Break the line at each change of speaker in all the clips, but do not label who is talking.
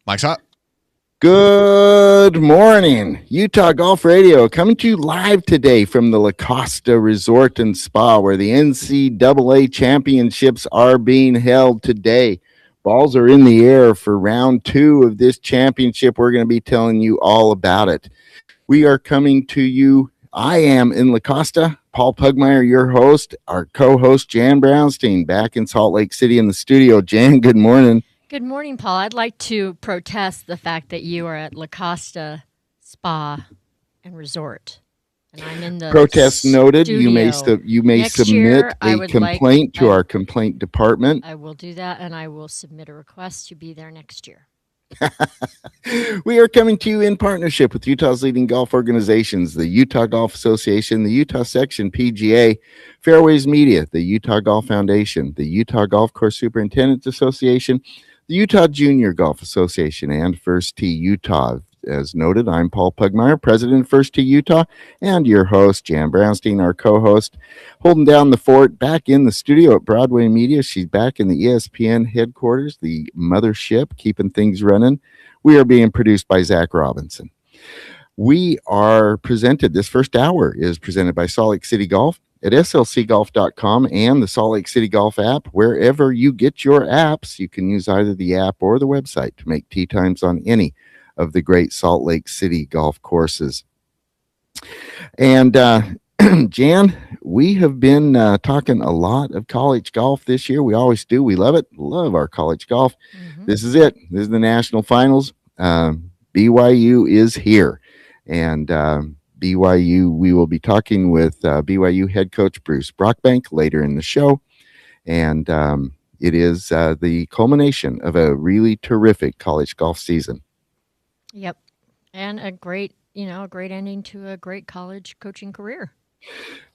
Mike's hot.
Good morning. Utah Golf Radio coming to you live today from the La Costa Resort and Spa, where the NCAA championships are being held today. Balls are in the air for round 2 of this championship. We're going to be telling you all about it. We are coming to you. I am in La Costa. Paul Pugmire, your host. Our co-host, Jan Brownstein, back in Salt Lake City in the studio. Jan, good morning.
Good morning, Paul. I'd like to protest the fact that you are at La Costa Spa and Resort, and I'm in the
protest noted.
studio.
You may
Next
submit
year,
a complaint to our complaint department.
I will do that, and I will submit a request to be there next year.
We are coming to you in partnership with Utah's leading golf organizations, the Utah Golf Association, the Utah Section PGA, Fairways Media, the Utah Golf Foundation, the Utah Golf Course Superintendents Association, the Utah Junior Golf Association, and First Tee Utah. As noted, I'm Paul Pugmire, president of First Tee Utah, and your host, Jan Brownstein, our co-host, holding down the fort back in the studio at Broadway Media. She's back in the ESPN headquarters, the mothership, keeping things running. We are being produced by Zach Robinson. We are presented, this first hour is presented by Salt Lake City Golf at slcgolf.com and the Salt Lake City Golf app. Wherever you get your apps, you can use either the app or the website to make tee times on any of the great Salt Lake City golf courses. And Jan, we have been talking a lot of college golf this year. We always do. We love it. Love our college golf. Mm-hmm. This is it. This is the national finals. BYU is here. And BYU, we will be talking with BYU head coach Bruce Brockbank later in the show. And it is the culmination of a really terrific college golf season.
Yep. And a great ending to a great college coaching career.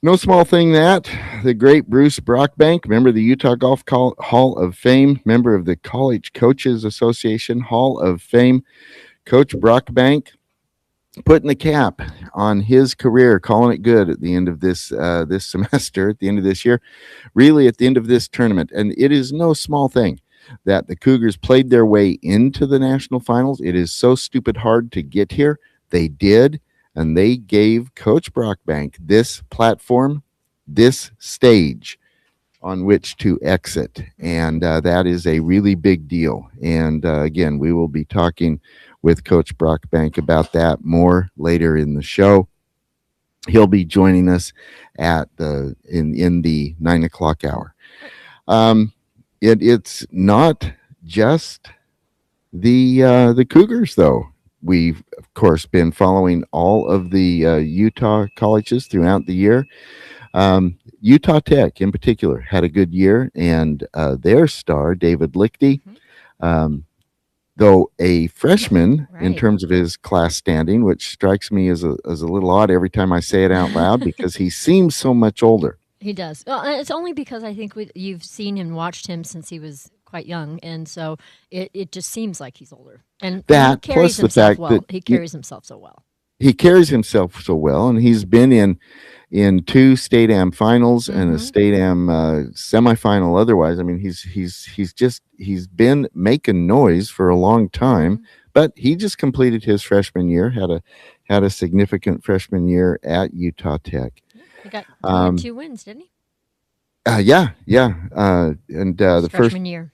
No small thing that. The great Bruce Brockbank, member of the Utah Golf Hall of Fame, member of the College Coaches Association Hall of Fame, Coach Brockbank, putting the cap on his career, calling it good at the end of this semester, at the end of this year, really at the end of this tournament. And it is no small thing that the Cougars played their way into the national finals. It is so stupid hard to get here. They did, and they gave Coach Brockbank this platform, this stage on which to exit. And that is a really big deal. And again, we will be talking with Coach Brockbank about that more later in the show. He'll be joining us at in the 9 o'clock hour. It's not just the Cougars, though. We've, of course, been following all of the Utah colleges throughout the year. Utah Tech, in particular, had a good year, and their star, David Lichty, though a freshman in terms of his class standing, which strikes me as a little odd every time I say it out loud because he seems so much older.
He does. Well, it's only because I think you've seen him, watched him since he was quite young, and so it just seems like he's older. And
that he carries plus the fact
well.
that
he carries himself so well.
He carries himself so well, and he's been in 2 State Am finals and a State Am semifinal. Otherwise, I mean, he's been making noise for a long time. But he just completed his freshman year, had a significant freshman year at Utah Tech.
He got 2 wins, didn't he?
Yeah. And the
freshman year,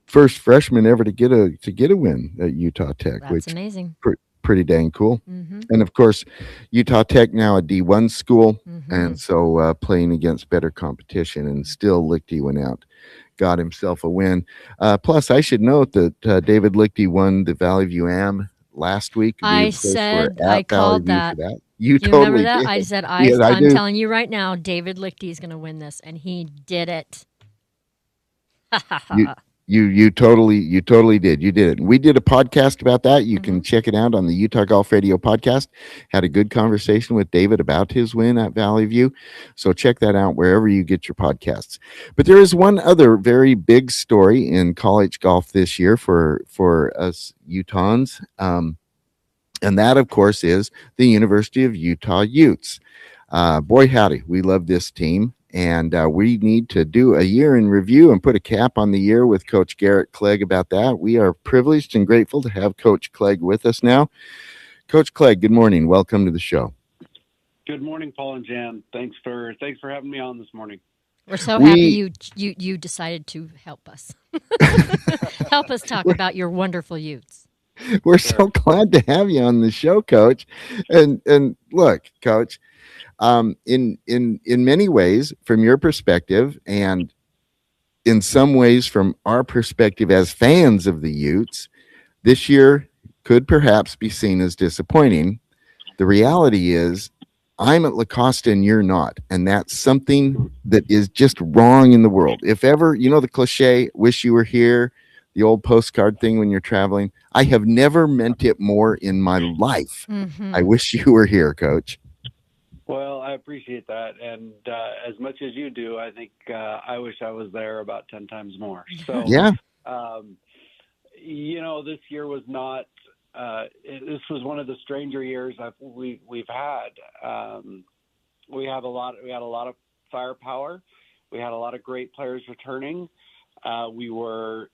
first freshman ever to get a win at Utah Tech.
That's amazing.
Pretty dang cool. And of course, Utah Tech now a D1 school, and so playing against better competition. And still, Lichty went out, got himself a win. Plus, I should note that David Lichty won the Valley View Am last week.
I called that. You
totally
remember that?
did.
I said, I'm telling you right now, David Lichty is going to win this, and he did it.
You totally did. You did it. We did a podcast about that. You can check it out on the Utah Golf Radio podcast. Had a good conversation with David about his win at Valley View. So check that out wherever you get your podcasts. But there is one other very big story in college golf this year for us Utahns. And that, of course, is the University of Utah Utes. Boy, howdy, we love this team. And we need to do a year in review and put a cap on the year with Coach Garrett Clegg about that. We are privileged and grateful to have Coach Clegg with us now. Coach Clegg, good morning. Welcome to the show.
Good morning, Paul and Jan. Thanks for having me on this morning.
We're so happy you decided to help us. Help us talk about your wonderful Utes.
We're so glad to have you on the show, Coach. And look, Coach, in many ways, from your perspective, and in some ways from our perspective as fans of the Utes, this year could perhaps be seen as disappointing. The reality is, I'm at La Costa and you're not, and that's something that is just wrong in the world. If ever, the cliche, "Wish you were here," the old postcard thing when you're traveling. I have never meant it more in my life.
Mm-hmm.
I wish you were here, Coach.
Well, I appreciate that, and as much as you do, I think I wish I was there about 10 times more. So,
yeah,
this year was not. This was one of the stranger years we've had. We had a lot of firepower. We had a lot of great players returning. We were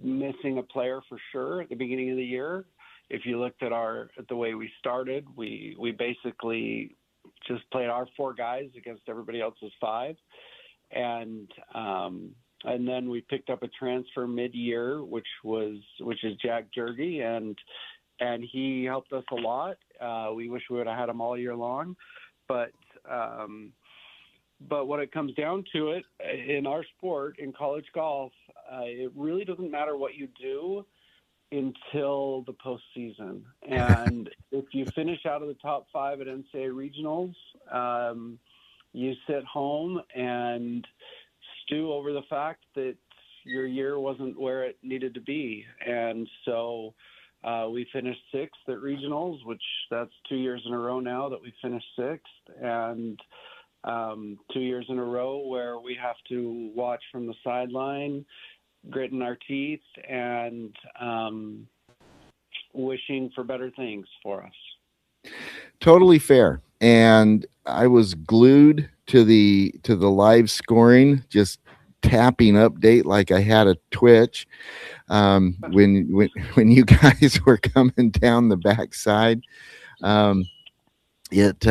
missing a player for sure at the beginning of the year. If you looked at the way we started, we basically just played our 4 guys against everybody else's 5, and then we picked up a transfer mid-year, which is Jack Jergy, and he helped us a lot. We wish we would have had him all year long, but when it comes down to it, in our sport, in college golf, it really doesn't matter what you do until the postseason. And if you finish out of the top 5 at NCAA regionals, you sit home and stew over the fact that your year wasn't where it needed to be. And so we finished 6th at regionals, which that's 2 years in a row now that we finished 6th, and 2 years in a row where we have to watch from the sideline, gritting our teeth, and wishing for better things for us.
Totally fair. And I was glued to the live scoring, just tapping update like I had a twitch when you guys were coming down the backside. It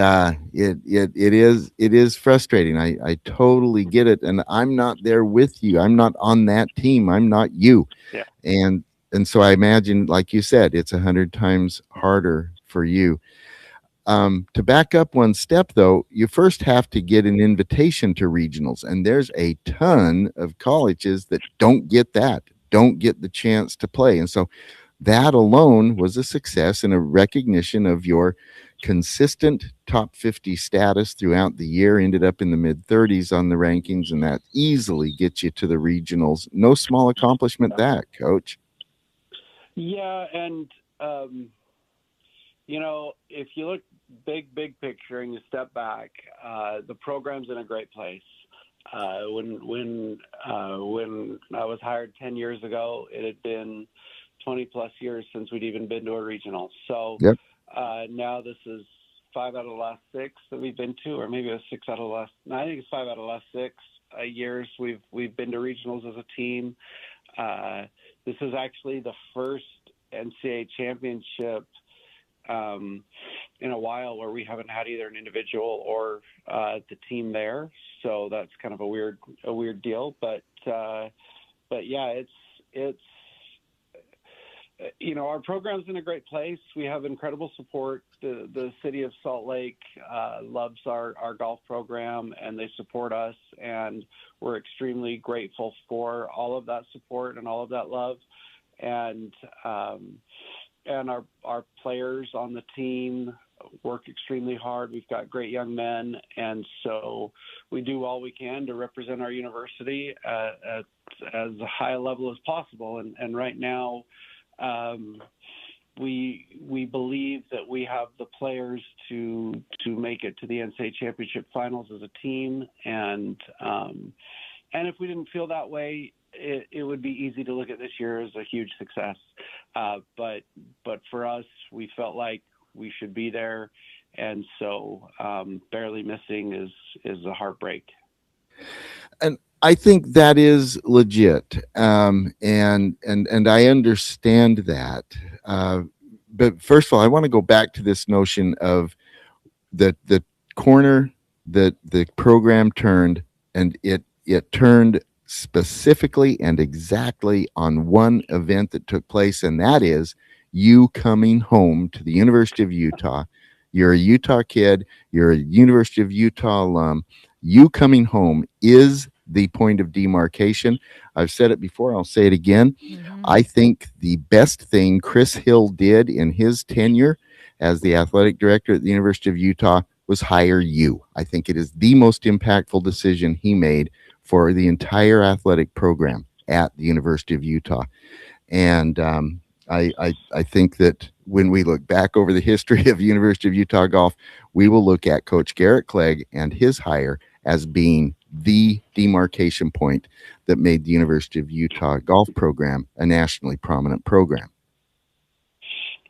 is frustrating. I totally get it, and I'm not there with you. I'm not on that team. I'm not you.
Yeah.
And so I imagine, like you said, it's 100 times harder for you. To back up one step, though, you first have to get an invitation to regionals, and there's a ton of colleges that don't get the chance to play. And so that alone was a success and a recognition of your consistent top 50 status throughout the year. Ended up in the mid-30s on the rankings, and that easily gets you to the regionals. No small accomplishment, that, Coach.
Yeah, and if you look big picture and you step back, the program's in a great place. When I was hired 10 years ago, it had been 20 plus years since we'd even been to a regional. So
yep.
Now this is 5 out of the last 6 that we've been to, or maybe it was 6 out of the last. No, I think it's 5 out of the last 6 years we've been to regionals as a team. This is actually the first NCAA championship in a while where we haven't had either an individual or the team there. So that's kind of a weird deal. But yeah, it's our program's in a great place. We have incredible support. The city of Salt Lake loves our golf program, and they support us, and we're extremely grateful for all of that support and all of that love. And our players on the team work extremely hard. We've got great young men, and so we do all we can to represent our university at as high a level as possible. And right now, we believe that we have the players to make it to the NCAA championship finals as a team. And if we didn't feel that way, it would be easy to look at this year as a huge success. But for us, we felt like we should be there. And so barely missing is a heartbreak.
And I think that is legit, and I understand that. Uh, but first of all, I want to go back to this notion of the corner that the program turned, and it turned specifically and exactly on one event that took place, and that is you coming home to the University of Utah. You're a Utah kid, you're a University of Utah alum. You coming home is the point of demarcation. I've said it before, I'll say it again.
Mm-hmm.
I think the best thing Chris Hill did in his tenure as the athletic director at the University of Utah was hire you. I think it is the most impactful decision he made for the entire athletic program at the University of Utah. And I think that when we look back over the history of University of Utah golf, we will look at Coach Garrett Clegg and his hire as being the demarcation point that made the University of Utah golf program a nationally prominent program.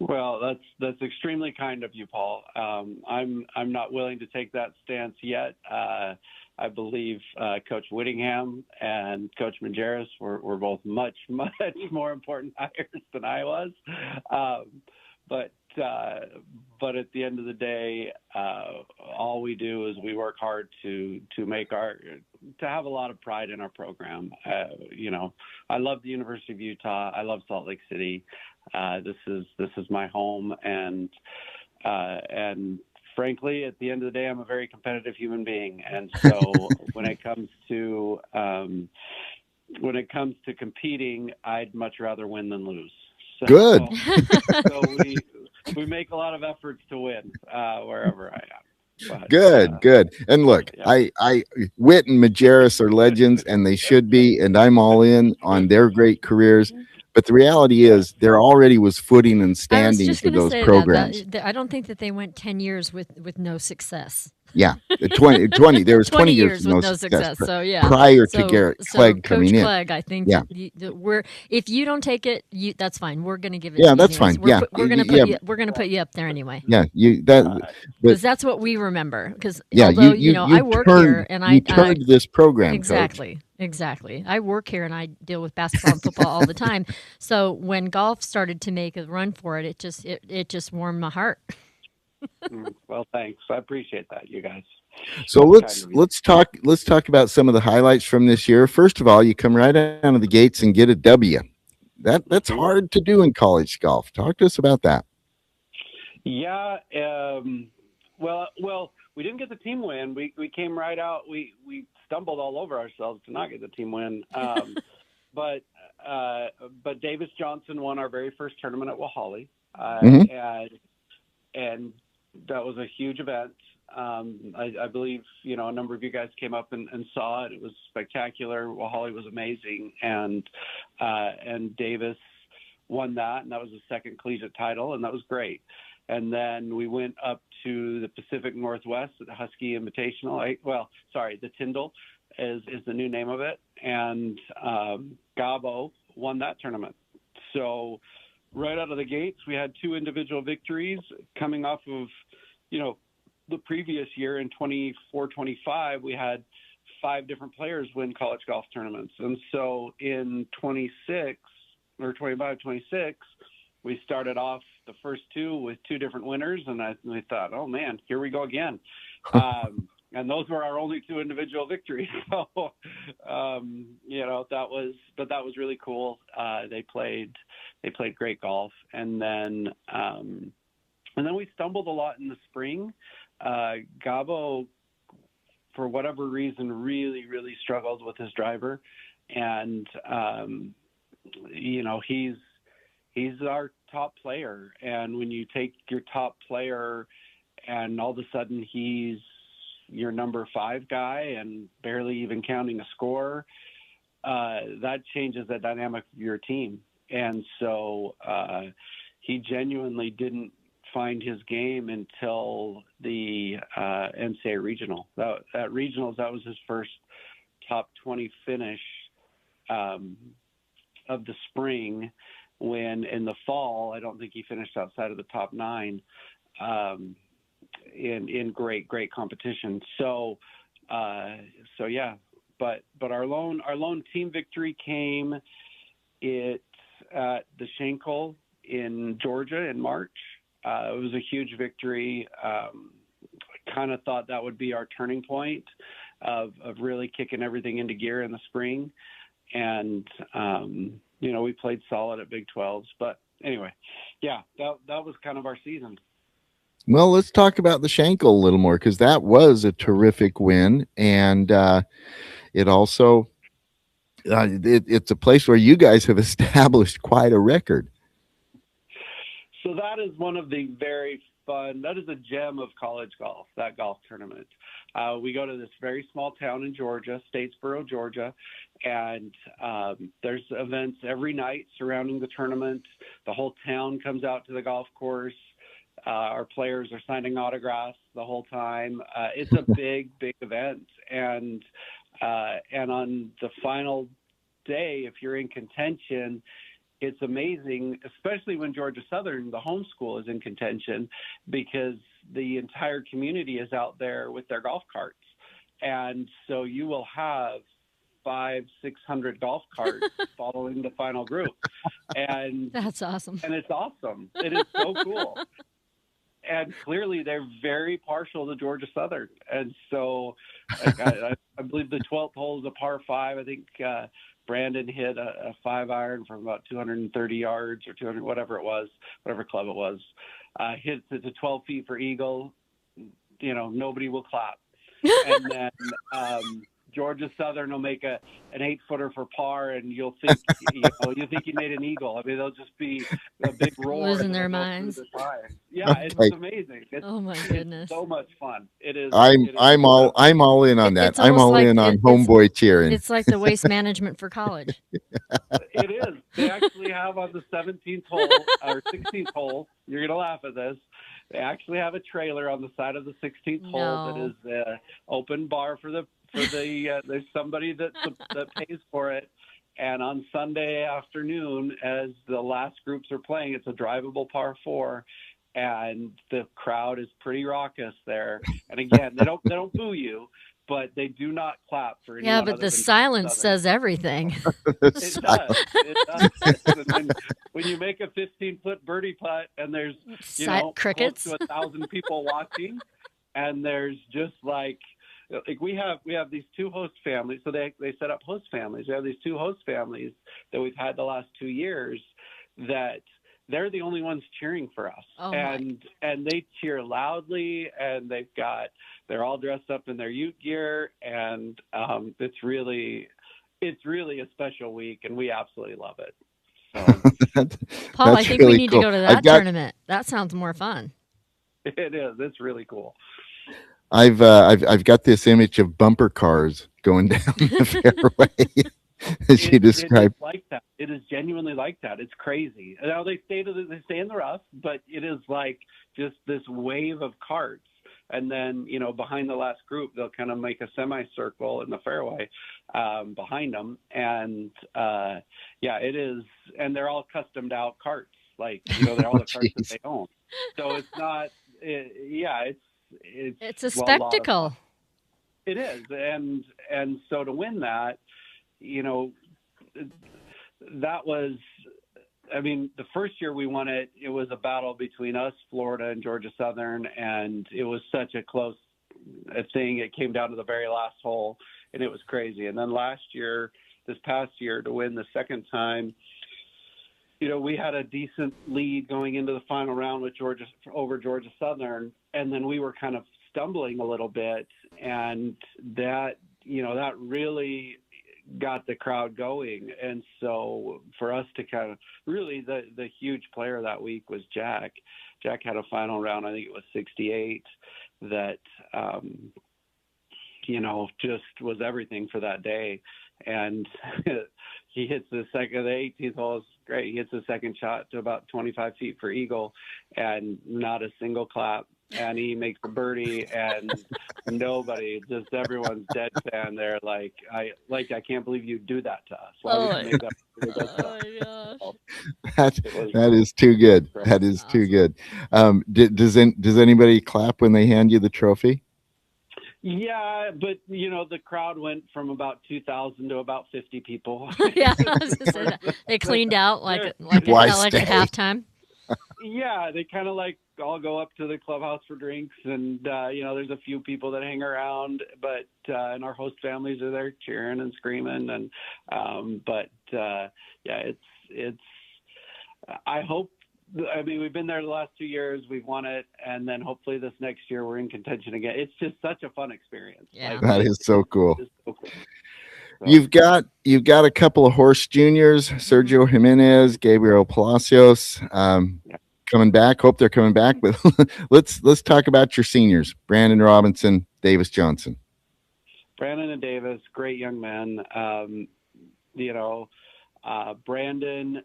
Well, that's extremely kind of you, Paul. I'm not willing to take that stance yet. I believe Coach Whittingham and Coach Majerus were both much more important hires than I was. But at the end of the day, all we do is we work hard to have a lot of pride in our program. I love the University of Utah. I love Salt Lake City. This is my home, and frankly, at the end of the day, I'm a very competitive human being, and so when it comes to competing, I'd much rather win than lose. So,
Good.
So we make a lot of efforts to win wherever I am. But,
Good. And look,
yeah.
I Witt and Majerus are legends, and they should be, and I'm all in on their great careers. But the reality is, there already was footing and
I was
standing
just
for
going to
those
say
programs.
that I don't think that they went 10 years with no success.
Yeah, 20. There was 20 years
with
of
no success. So yeah,
prior to Garrett Clegg coming
Coach
in.
Clegg, I think
Yeah.
that we're if you don't take it, that's fine. We're going to give it.
Yeah,
to you
that's
anyways.
fine.
We're
Yeah.
we're going to
Yeah.
put you. We're going to put you up there anyway.
Yeah, but
Because that's what we remember. Because
yeah,
although I work here and I
turned this program,
exactly.
Coach.
Exactly. I work here and I deal with basketball and football all the time. So when golf started to make a run for it, it just warmed my heart.
Well, thanks. I appreciate that, you guys.
So let's talk about some of the highlights from this year. First of all, you come right out of the gates and get a W. That's hard to do in college golf. Talk to us about that.
Yeah. Well, we didn't get the team win. We came right out. We stumbled all over ourselves to not get the team win. But Davis Johnson won our very first tournament at Wahali, and that was a huge event. I believe a number of you guys came up and saw it. It was spectacular. Wahali was amazing, and Davis won that, and that was the second collegiate title, and that was great. And then we went up to the Pacific Northwest at the Husky Invitational. The Tyndall is the new name of it, and Gabo won that tournament. So right out of the gates, we had two individual victories coming off of, the previous year in 24-25, we had 5 different players win college golf tournaments. And so in 25-26, we started off the first 2 with 2 different winners. And we thought, oh man, here we go again. And those were our only 2 individual victories. So, that was really cool. They played great golf. And then we stumbled a lot in the spring. Gabo, for whatever reason, really, really struggled with his driver. And, he's our top player. And when you take your top player and all of a sudden he's your number 5 guy and barely even counting a score, that changes the dynamic of your team. And so he genuinely didn't find his game until the NCAA regional. At regionals, that was his first top 20 finish of the spring, when in the fall, I don't think he finished outside of the top 9 in great competition. So yeah, but our lone team victory came at the Schenkel in Georgia in March. It was a huge victory. Kind of thought that would be our turning point of really kicking everything into gear in the spring. And, we played solid at Big 12s. But anyway, yeah, that was kind of our season.
Well, let's talk about the Schenkel a little more, because that was a terrific win. And it also, it's a place where you guys have established quite a record.
So that is one of the very fun, that is a gem of college golf, that golf tournament. We go to this very small town in Georgia, Statesboro, Georgia, and there's events every night surrounding the tournament. The whole town comes out to the golf course. Our players are signing autographs the whole time. It's a big, big event. And on the final day, if you're in contention, it's amazing, especially when Georgia Southern, the home school, is in contention, because the entire community is out there with their golf carts. And so you will have 500-600 golf carts following the final group. And
that's awesome.
And it's awesome. It is so cool. And clearly they're very partial to Georgia Southern. And so I believe the 12th hole is a par 5. I think Brandon hit a 5-iron from about 230 yards or 200, whatever club it was. Hits it to 12 feet for eagle. Nobody will clap. And then Georgia Southern will make an 8-footer for par, and you'll think you made an eagle. I mean, they'll just be a big roar,
losing their minds.
Yeah, it's amazing.
Oh my goodness,
so much fun. It is.
I'm all in on that. I'm all in on homeboy cheering.
It's like the waste management for college.
It is. They actually have on the 17th hole or 16th hole. You're gonna laugh at this. They actually have a trailer on the side of the 16th hole that is the open bar for the there's somebody that pays for it. And on Sunday afternoon, as the last groups are playing, it's a drivable par 4, and the crowd is pretty raucous there. And again, they don't boo you, but they do not clap for anyone.
Yeah, but the silence says everything.
It does. And when you make a 15-foot birdie putt, and there's
crickets,
close to 1,000 people watching, and there's just like we have these 2 host families. So they set up host families. We have these 2 host families that we've had the last 2 years that they're the only ones cheering for us. And they cheer loudly, and they're all dressed up in their Ute gear, and it's really a special week, and we absolutely love it. So.
Paul, I think really we need to go to that tournament. That sounds more fun.
It is. It's really cool.
I've got this image of bumper cars going down the fairway as you described.
It's like that. It is genuinely like that. It's crazy. Now they stay in the rough, but it is like just this wave of carts. And then, behind the last group, they'll kind of make a semicircle in the fairway behind them. And it is. And they're all customed out carts. Like, they're all the carts that they own. So it's not. It's
a spectacle.
It is, and so to win that, that was. I mean, the first year we won it, it was a battle between us, Florida, and Georgia Southern, and it was such a close thing. It came down to the very last hole, and it was crazy. And then this past year, to win the second time, we had a decent lead going into the final round with over Georgia Southern, and then we were kind of stumbling a little bit, and that really got the crowd going. And so for us to kind of really the huge player that week was Jack. Jack had a final round, I think it was 68, that just was everything for that day. And he hits the 18th hole is great. He hits the second shot to about 25 feet for eagle, and not a single clap. And he makes a birdie, and everyone's deadpan there. Like I can't believe you do that to us. Why would you make that?
Oh my gosh.
That is too good. That is awesome. Too good. Does anybody clap when they hand you the trophy?
Yeah, but the crowd went from about 2,000 to about 50 people.
Yeah, I was gonna say that. They cleaned out like
Why
at
stay?
halftime.
Yeah, they kind of like all go up to the clubhouse for drinks, and there's a few people that hang around, but and our host families are there cheering and screaming, and yeah, it's. I hope. I mean, we've been there the last 2 years. We've won it, and then hopefully this next year we're in contention again. It's just such a fun experience.
Yeah,
that is so cool.
It's so cool. So.
You've got a couple of horse juniors, Sergio Jimenez, Gabriel Palacios, coming back. Hope they're coming back. But let's talk about your seniors, Brandon Robinson, Davis Johnson.
Brandon and Davis, great young men. Brandon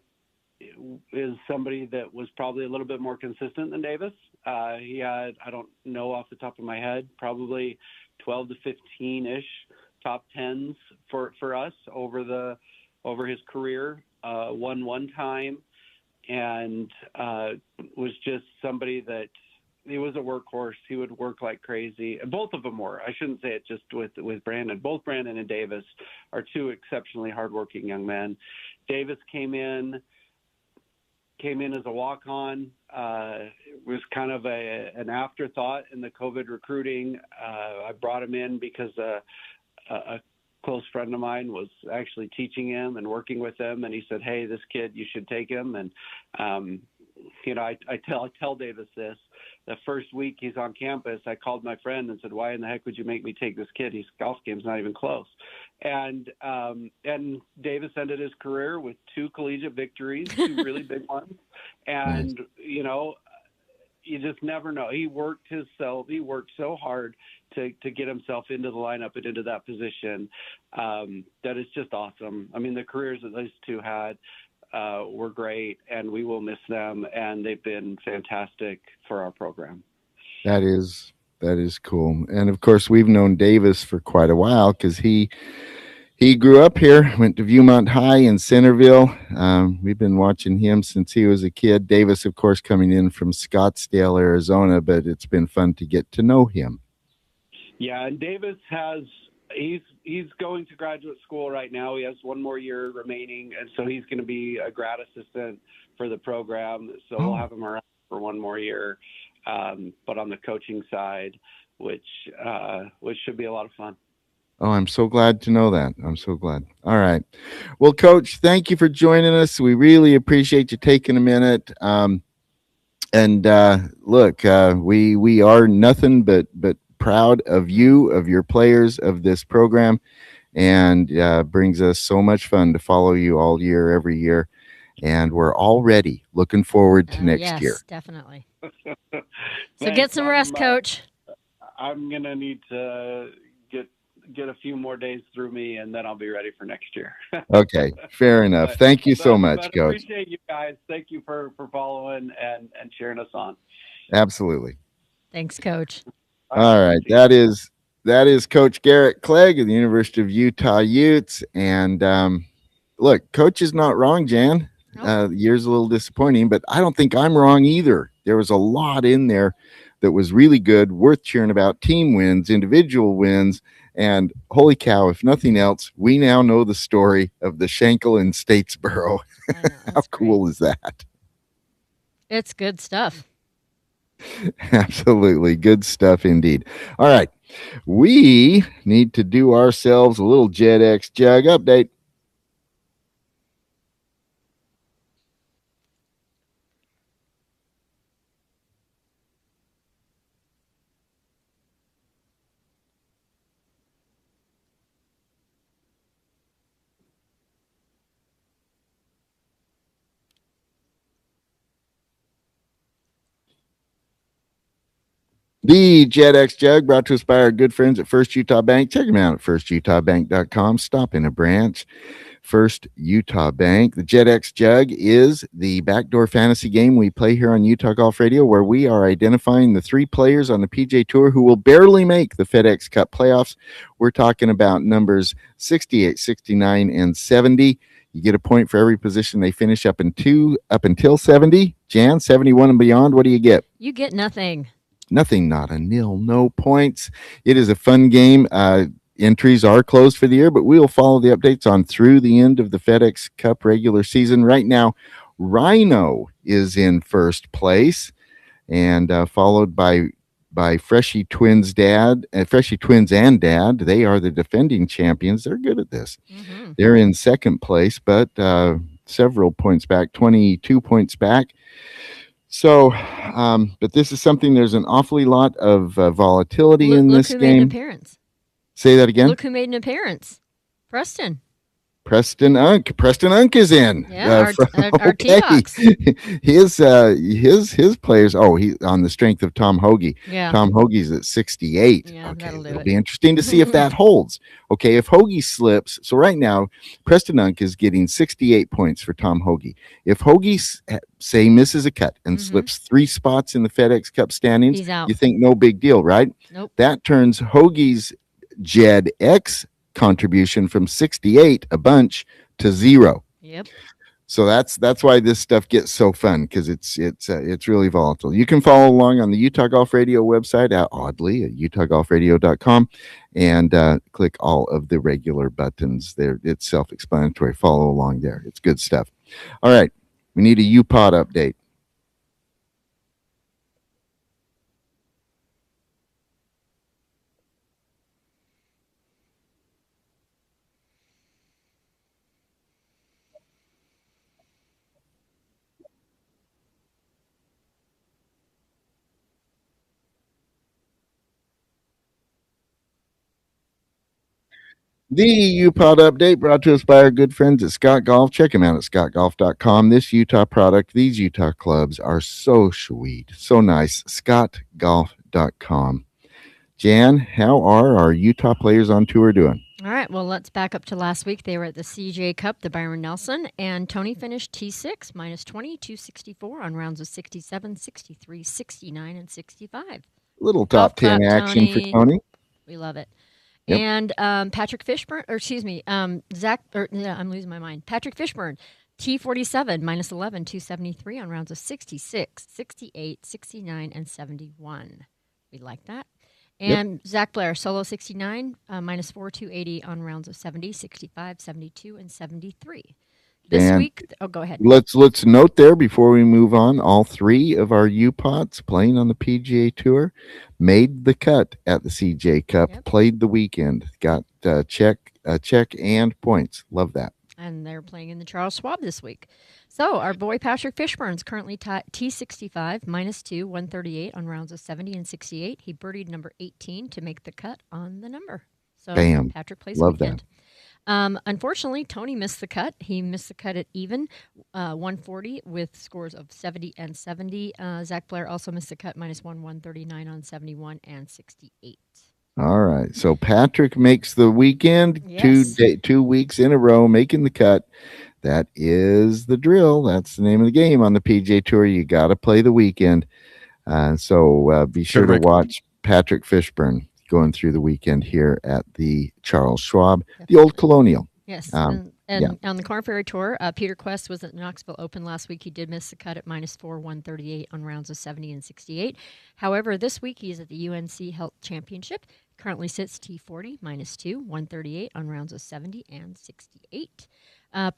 is somebody that was probably a little bit more consistent than Davis. He had, I don't know off the top of my head, probably 12 to 15-ish top tens for us over his career. Won one time, and was just somebody that he was a workhorse. He would work like crazy. Both of them were. I shouldn't say it just with Brandon. Both Brandon and Davis are two exceptionally hardworking young men. Davis came in as a walk-on. It was kind of an afterthought in the COVID recruiting. I brought him in because a close friend of mine was actually teaching him and working with him, and he said, "Hey, this kid, you should take him." And I tell Davis this. The first week he's on campus, I called my friend and said, "Why in the heck would you make me take this kid? His golf game's not even close." And Davis ended his career with 2 collegiate victories, 2 really big ones. And you just never know. He worked so hard to get himself into the lineup and into that position. That is just awesome. I mean, the careers that those 2 had were great, and we will miss them, and they've been fantastic for our program.
That is cool. And of course, we've known Davis for quite a while because he grew up here, went to Viewmont High in Centerville. We've been watching him since he was a kid. Davis, of course, coming in from Scottsdale, Arizona, but it's been fun to get to know him. Yeah,
and Davis he's going to graduate school right now. He has 1 more year remaining, and so he's going to be a grad assistant for the program. So we'll have him around for 1 more year, but on the coaching side, which should be a lot of fun.
Oh, I'm so glad to know that. I'm so glad. All right. Well, Coach, thank you for joining us. We really appreciate you taking a minute. Look, we are nothing but proud of you, of your players, of this program, and brings us so much fun to follow you all year, every year. And we're already looking forward to next year.
Yes, definitely. So get some rest, Coach.
I'm going to need to get a few more days through me, and then I'll be ready for next year.
Okay, fair enough. Thank you so much, Coach.
Appreciate you guys. Thank you for following and cheering us on.
Absolutely.
Thanks, Coach.
All right, that is Coach Garrett Clegg of the University of Utah Utes. And look, Coach is not wrong, Jan.
Nope.
The year's a little disappointing, but I don't think I'm wrong either. There was a lot in there that was really good, worth cheering about. Team wins, individual wins, and holy cow, if nothing else, we now know the story of the Schenkel in Statesboro. How cool is that?
It's good stuff.
Absolutely. Good stuff indeed. All right. We need to do ourselves a little JetX Jug update. The JetX Jug brought to us by our good friends at First Utah Bank. Check them out at firstutahbank.com. Stop in a branch. First Utah Bank. The JetX Jug is the backdoor fantasy game we play here on Utah Golf Radio, where we are identifying the 3 players on the PGA Tour who will barely make the FedEx Cup playoffs. We're talking about numbers 68, 69, and 70. You get a point for every position they finish up until 70. Jan, 71 and beyond, what do you get?
You get nothing.
Nothing, not a nil, no points. It is a fun game. Entries are closed for the year, but we will follow the updates on through the end of the FedEx Cup regular season. Right now, Rhino is in first place, and followed by Freshie Twins Freshie Twins and Dad. They are the defending champions. They're good at this. Mm-hmm. They're in second place, but several points back, 22 points back. So, but this is something. There's an awfully lot of volatility in this game.
Look who made an appearance.
Say that again.
Look who made an appearance. Preston
Unk is in.
Yeah, our T-Box.
his players. Oh, he on the strength of Tom Hoagie.
Yeah.
Tom Hoagie's at 68.
Yeah,
okay,
it'll
be interesting to see if that holds. Okay, if Hoagie slips, so right now Preston Unk is getting 68 points for Tom Hoagie. If Hoagie say misses a cut and slips 3 spots in the FedEx Cup standings,
he's out.
You think no big deal, right?
Nope.
That turns Hoagie's Jed X contribution from 68 a bunch to 0.
Yep.
So that's why this stuff gets so fun, because it's really volatile. You can follow along on the Utah Golf Radio website at utahgolfradio.com and click all of the regular buttons there. It's self-explanatory. Follow along there. It's good stuff. All right, we need a UPod update. The UPod update brought to us by our good friends at Scott Golf. Check them out at scottgolf.com. This Utah product, these Utah clubs are so sweet, so nice. scottgolf.com. Jan, how are our Utah players on tour doing?
All right, well, let's back up to last week. They were at the CJ Cup, the Byron Nelson, and Tony finished T6, minus 20, 264 on rounds of 67, 63, 69, and 65.
Little top 10 action for Tony.
We love it.
Yep.
And Patrick Fishburne, I'm losing my mind. Patrick Fishburne, T47, minus 11, 273 on rounds of 66, 68, 69, and 71. We like that. And Zach Blair, solo 69, minus 4, 280 on rounds of 70, 65, 72, and 73. This week, go ahead.
Let's note there before we move on, all 3 of our UPots playing on the PGA Tour made the cut at the CJ Cup, played the weekend, got a check and points. Love that.
And they're playing in the Charles Schwab this week. So our boy Patrick Fishburne is currently T65, minus 2, 138 on rounds of 70 and 68. He birdied number 18 to make the cut on the number. So
bam.
Patrick plays
Love
weekend.
That.
Unfortunately, Tony missed the cut. He missed the cut at even, 140 with scores of 70 and 70. Zach Blair also missed the cut, minus 1, 139 on 71 and 68.
All right. So Patrick makes the weekend, 2 weeks in a row, making the cut. That is the drill. That's the name of the game on the PGA Tour. You got to play the weekend. So be sure to watch Patrick Fishburne going through the weekend here at the Charles Schwab, the old Colonial.
Yes. And on the Korn Ferry Tour, Peter Quest was at the Knoxville Open last week. He did miss the cut at minus 4, 138 on rounds of 70 and 68. However, this week he's at the UNC Health Championship. Currently sits T40, minus 2, 138 on rounds of 70 and 68.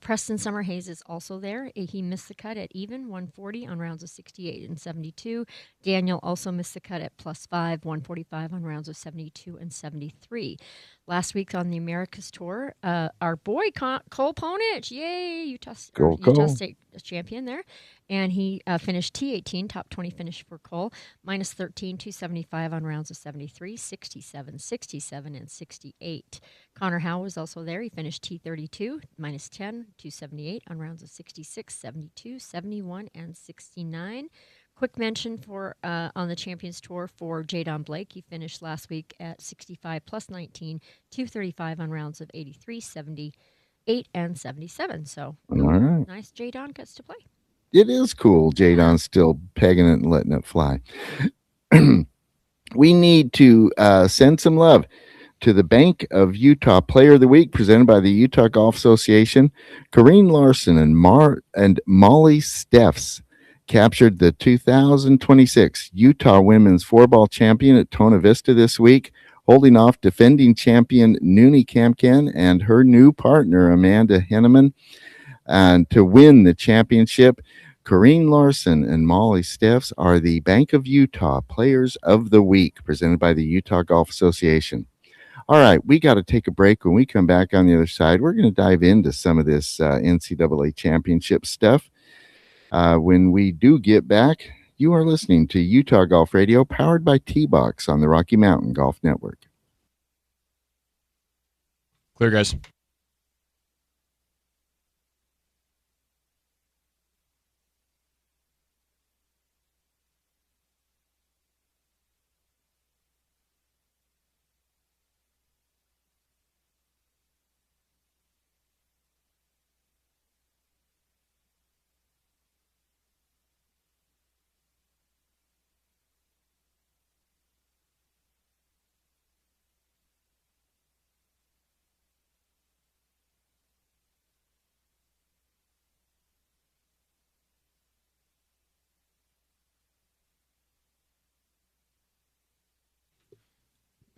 Preston Summerhays is also there. He missed the cut at even, 140 on rounds of 68 and 72. Daniel also missed the cut at plus 5, 145 on rounds of 72 and 73. Last week on the Americas Tour, our boy Cole Ponich, yay, Utah State champion there. And he finished T18, top 20 finish for Cole, minus 13, 275 on rounds of 73, 67, 67, and 68. Connor Howe was also there. He finished T32, minus 10, 278 on rounds of 66, 72, 71, and 69. Quick mention for on the Champions Tour for Jadon Blake. He finished last week at 65 plus 19, 235 on rounds of 83, 78, and 77. So nice Jadon gets to play.
It is cool. Jadon's still pegging it and letting it fly. We need to send some love to the Bank of Utah Player of the Week, presented by the Utah Golf Association. Corrine Larson and Molly Steffs captured the 2026 Utah Women's Floorball Champion at Tona Vista this week, holding off defending champion Noonie Kamken and her new partner, Amanda Henneman, and to win the championship. Corrine Larson and Molly Steffs are the Bank of Utah Players of the Week, presented by the Utah Golf Association. All right, we got to take a break. When we come back on the other side, we're going to dive into some of this NCAA championship stuff. When we do get back, you are listening to Utah Golf Radio, powered by T-Box on the Rocky Mountain Golf Network.
Clear, guys.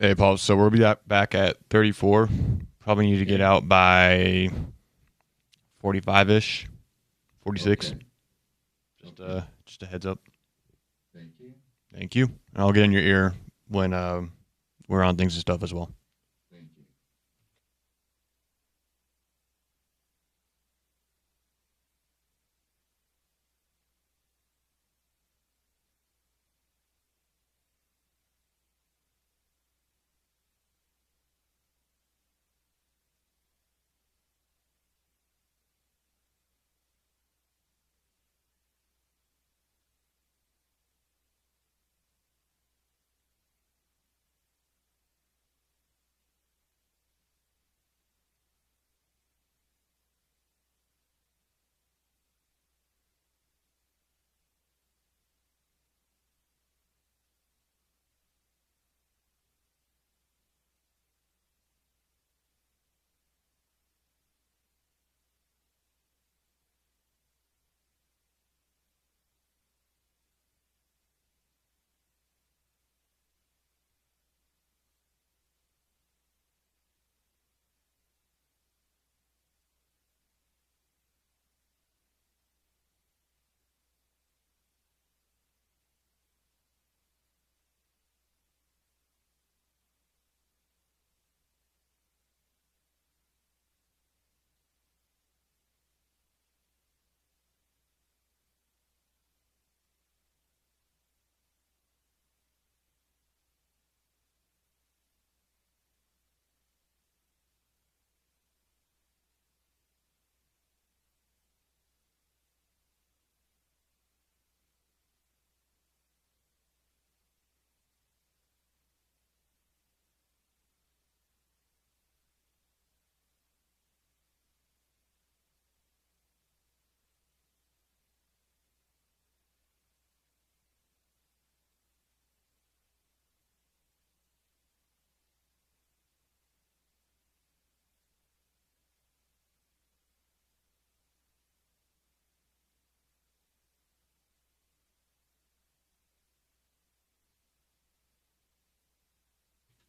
Hey, Paul. So we'll be back at 34. Probably need to get out by 45-ish, 46. Okay. Just a heads up.
Thank you.
Thank you. And I'll get in your ear when we're on things and stuff as well.
Thank you.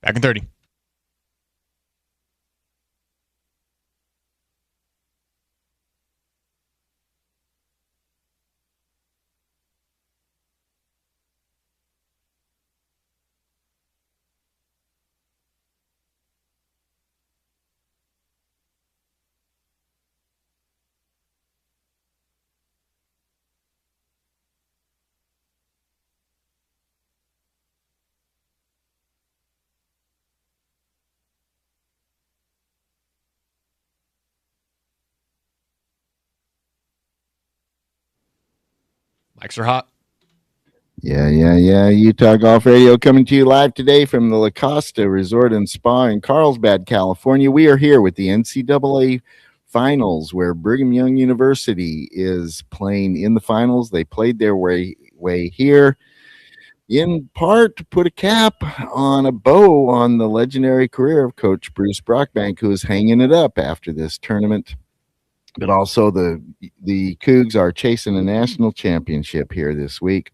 Back in 30. Mics are hot.
Yeah. Utah Golf Radio coming to you live today from the La Costa Resort and Spa in Carlsbad, California. We are here with the NCAA Finals, where Brigham Young University is playing in the finals. They played their way here, in part to put a cap on a bow on the legendary career of Coach Bruce Brockbank, who is hanging it up after this tournament. but also the Cougs are chasing a national championship here this week.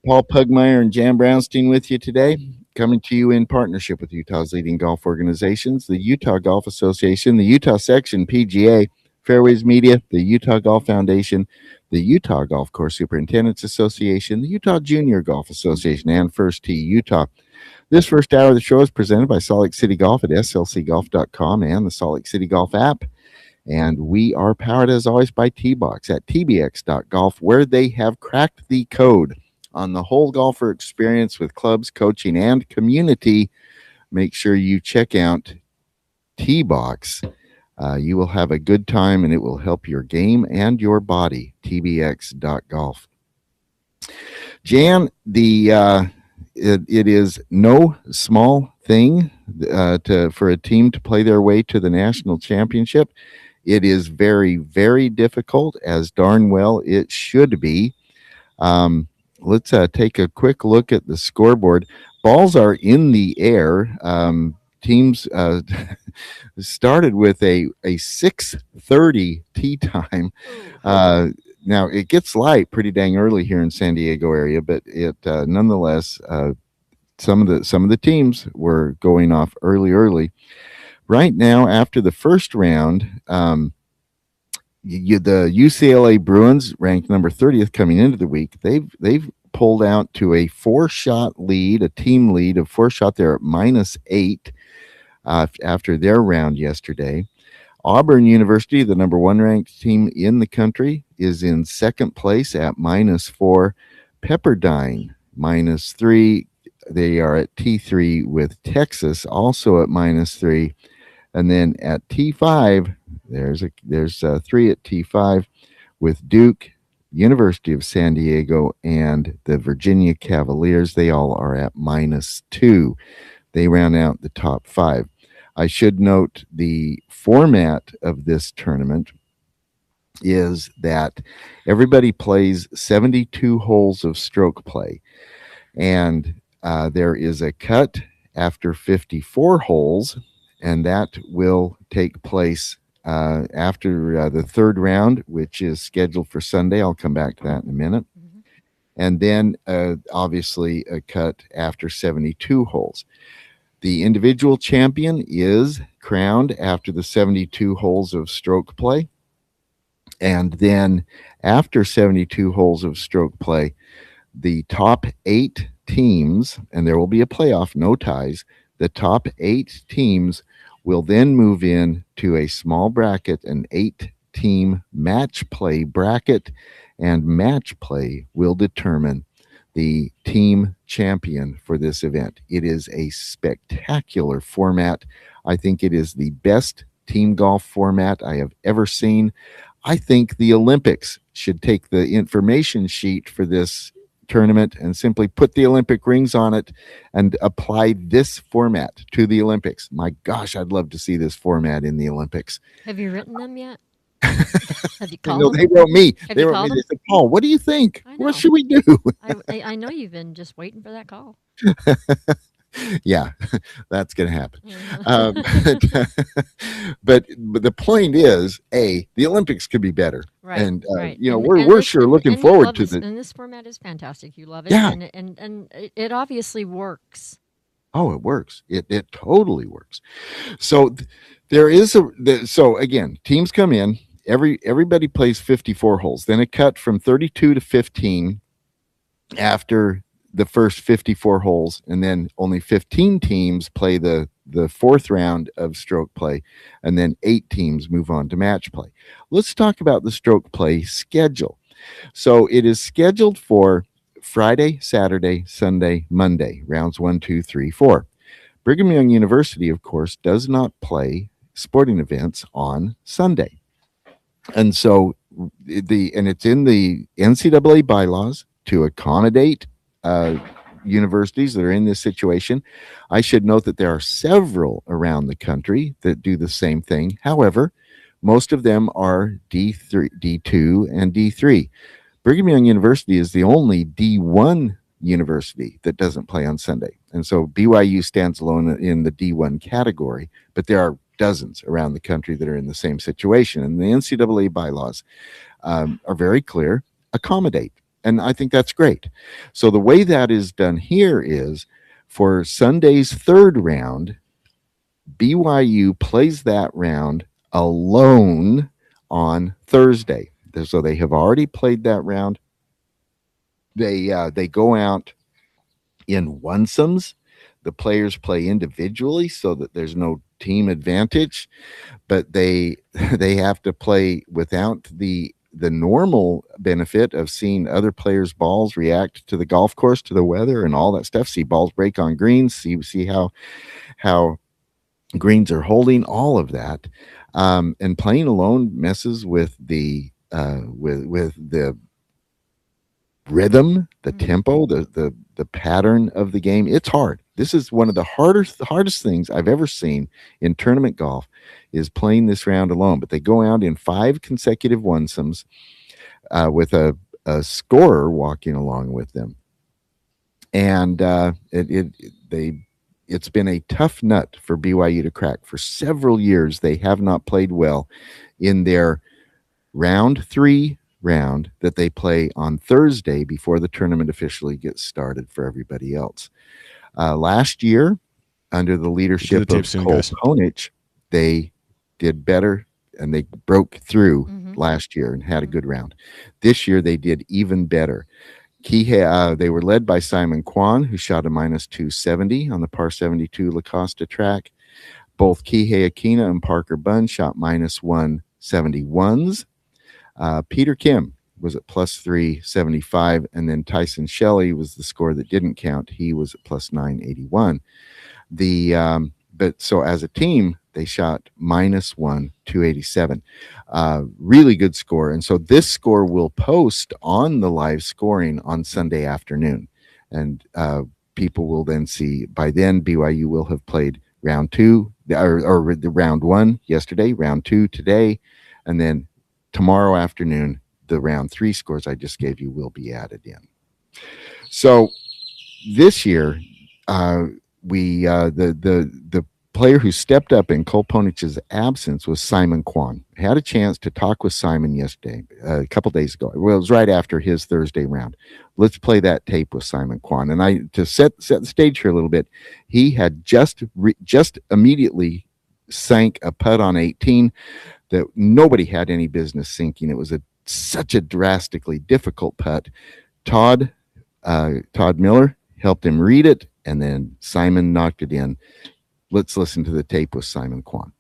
Paul Pugmire and Jan Brownstein with you today, coming to you in partnership with Utah's leading golf organizations, the Utah Golf Association, the Utah Section PGA, Fairways Media, the Utah Golf Foundation, the Utah Golf Course Superintendents Association, the Utah Junior Golf Association, and First Tee Utah. This first hour of the show is presented by Salt Lake City Golf at slcgolf.com and the Salt Lake City Golf app. And we are powered, as always, by T-Box at tbx.golf, where they have cracked the code on the whole golfer experience with clubs, coaching, and community. Make sure you check out T-Box. You will have a good time, and it will help your game and your body. tbx.golf. Jan, it is no small thing for a team to play their way to the national championship. It is very, very difficult, as darn well it should be. Let's take a quick look at the scoreboard. Balls are in the air. Teams started with a 6:30 tee time. Now it gets light pretty dang early here in San Diego area, but it nonetheless some of the teams were going off early. Right now, after the first round, the UCLA Bruins, ranked number 30th coming into the week, they've pulled out to a 4-shot lead, a team lead of 4-shot there at -8 after their round yesterday. Auburn University, the number 1 ranked team in the country, is in second place at -4. Pepperdine -3. They are at T3 with Texas, also at -3. And then at T5, there's 3 at T5 with Duke, University of San Diego, and the Virginia Cavaliers. They all are at -2. They round out the top 5. I should note the format of this tournament is that everybody plays 72 holes of stroke play, and there is a cut after 54 holes, and that will take place after the third round, which is scheduled for Sunday. I'll come back to that in a minute. Mm-hmm. And then obviously a cut after 72 holes. The individual champion is crowned after the 72 holes of stroke play. And then after 72 holes of stroke play, the top 8 teams, and there will be a playoff, no ties, the top 8 teams will then move in to a small bracket, an 8-team match play bracket, and match play will determine the team champion for this event. It is a spectacular format. I think it is the best team golf format I have ever seen. I think the Olympics should take the information sheet for this tournament and simply put the Olympic rings on it and apply this format to the Olympics. My gosh, I'd love to see this format in the Olympics.
Have you written them yet? Have you called them?
They wrote me. They wrote me. They said, Paul, what do you think? What should we do?
I know you've been just waiting for that call.
Yeah, that's going to happen. But the point is, the Olympics could be better.
Right.
And, we're sure looking forward to
it. And this format is fantastic. You love it. Yeah. And it obviously works.
Oh, it works. It totally works. So there is so again, teams come in, everybody plays 54 holes, then a cut from 32 to 15 after the first 54 holes, and then only 15 teams play the fourth round of stroke play, and then 8 teams move on to match play. Let's talk about the stroke play schedule. So it is scheduled for Friday, Saturday, Sunday, Monday, rounds 1, 2, 3, 4. Brigham Young University, of course, does not play sporting events on Sunday. And so it's in the NCAA bylaws to accommodate universities that are in this situation. I should note that there are several around the country that do the same thing. However, most of them are D3, D2, and D3. Brigham Young University is the only D1 university that doesn't play on Sunday. And so BYU stands alone in the D1 category, but there are dozens around the country that are in the same situation. And the NCAA bylaws are very clear: accommodate. And I think that's great. So the way that is done here is for Sunday's third round, BYU plays that round alone on Thursday. So they have already played that round. They go out in onesomes. The players play individually so that there's no team advantage, but they have to play without the normal benefit of seeing other players' balls react to the golf course, to the weather, and all that stuff. See balls break on greens. See how greens are holding, all of that. And playing alone messes with the with the rhythm, the tempo, the pattern of the game. It's hard. This is one of the hardest things I've ever seen in tournament golf, is playing this round alone. But they go out in 5 consecutive onesomes with a scorer walking along with them, and it's been a tough nut for BYU to crack. For several years, they have not played well in their round 3 round that they play on Thursday before the tournament officially gets started for everybody else. Last year, under the leadership of Cole Konich, they did better, and they broke through last year and had a good round. This year, they did even better. They were led by Simon Kwan, who shot a -270 on the par 72 La Costa track. Both Kihei Akina and Parker Bunn shot -171s. Peter Kim was at +375, and then Tyson Shelley was the score that didn't count. He was at +981. But so as a team, they shot -287. Really good score. And so this score will post on the live scoring on Sunday afternoon. And people will then see, by then, BYU will have played round 2, or the round 1 yesterday, round 2 today, and then tomorrow afternoon, the round 3 scores I just gave you will be added in. So this year, the player who stepped up in Cole Ponich's absence was Simon Kwan. I had a chance to talk with Simon yesterday, a couple days ago. Well, it was right after his Thursday round. Let's play that tape with Simon Kwan. And to set the stage here a little bit, he had just immediately sank a putt on 18 that nobody had any business sinking. It was such a drastically difficult putt. Todd Miller helped him read it, and then Simon knocked it in. Let's listen to the tape with Simon Kwan.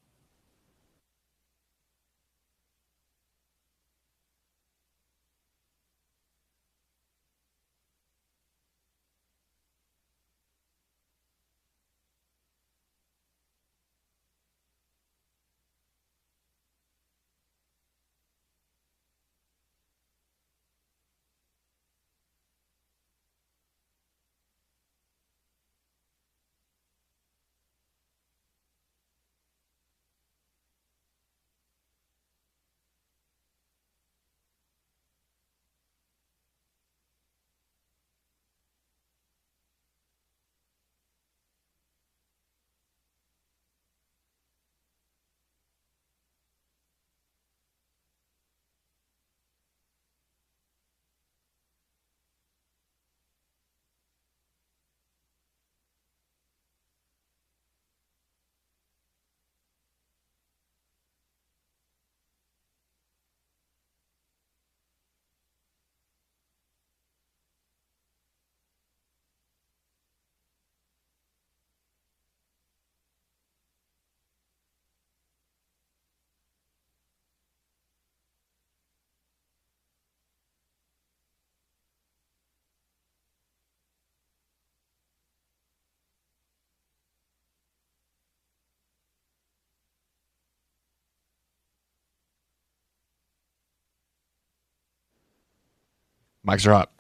Mics are hot.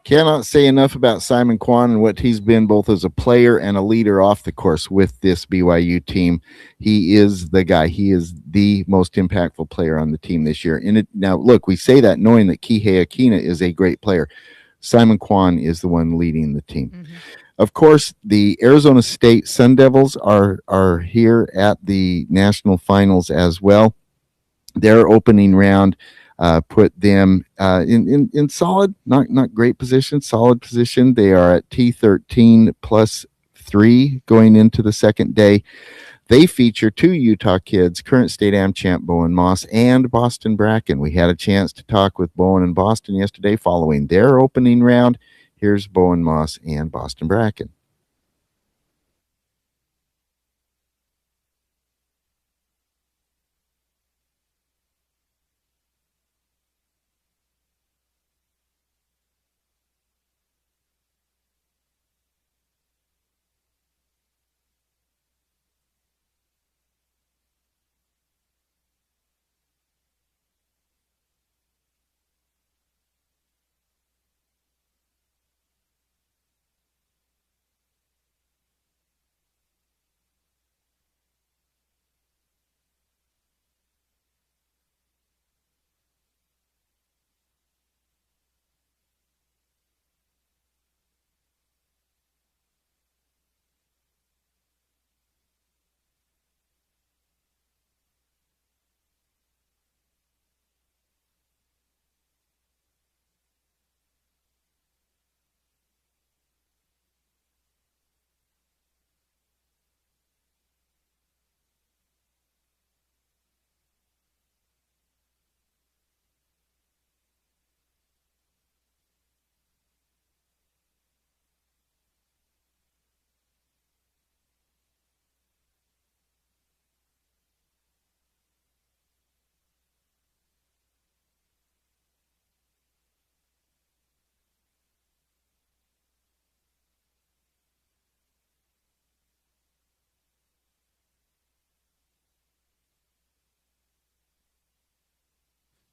Cannot say enough about Simon Kwan and what he's been both as a player and a leader off the course with this BYU team. He is the guy. He is the most impactful player on the team this year. Now, look, we say that knowing that Kihei Akina is a great player. Simon Kwan is the one leading the team. Of course, the Arizona State Sun Devils are here at the national finals as well. Their opening round put them in solid, not great position, solid position. They are at T13 plus 3 going into the second day. They feature 2 Utah kids, current state am champ Bowen Moss and Boston Bracken. We had a chance to talk with Bowen and Boston yesterday following their opening round. Here's Bowen Moss and Boston Bracken.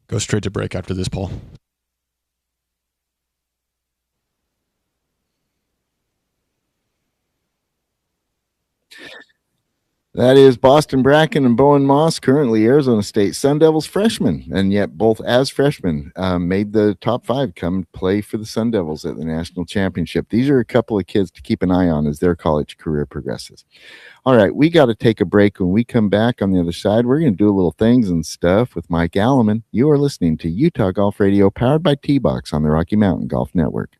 Go straight to break after this, Paul.
That is Boston Bracken and Bowen Moss, currently Arizona State Sun Devils freshmen, and yet both as freshmen made the top 5 come play for the Sun Devils at the national championship. These are a couple of kids to keep an eye on as their college career progresses. All right, we got to take a break. When we come back on the other side, we're going to do a little things and stuff with Mike Alleman. You are listening to Utah Golf Radio, powered by T-Box on the Rocky Mountain Golf Network.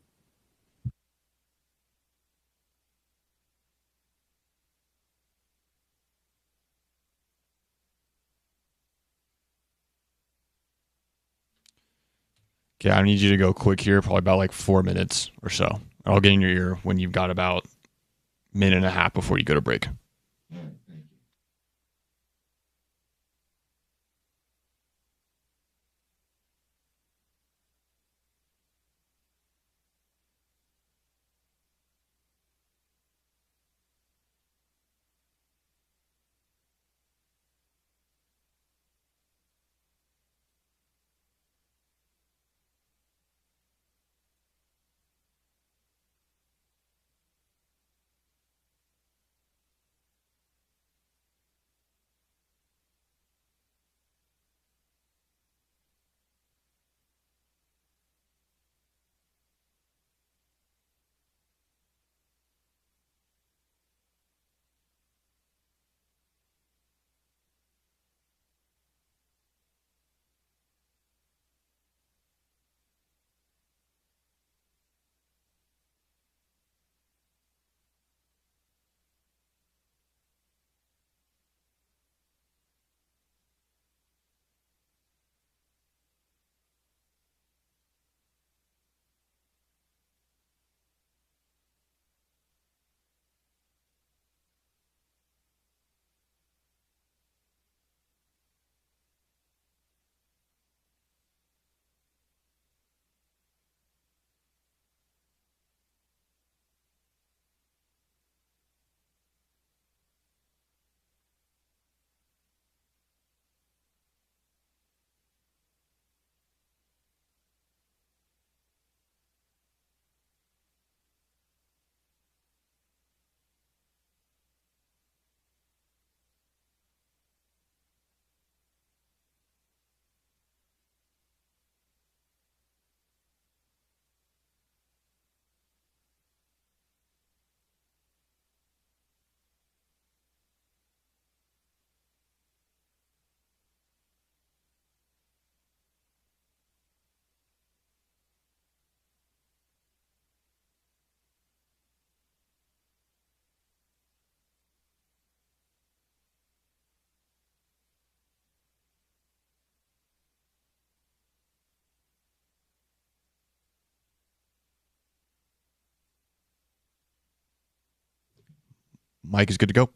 Okay, I need you to go quick here, probably about like 4 minutes or so. I'll get in your ear when you've got about a minute and a half before you go to break. Mike is good to go.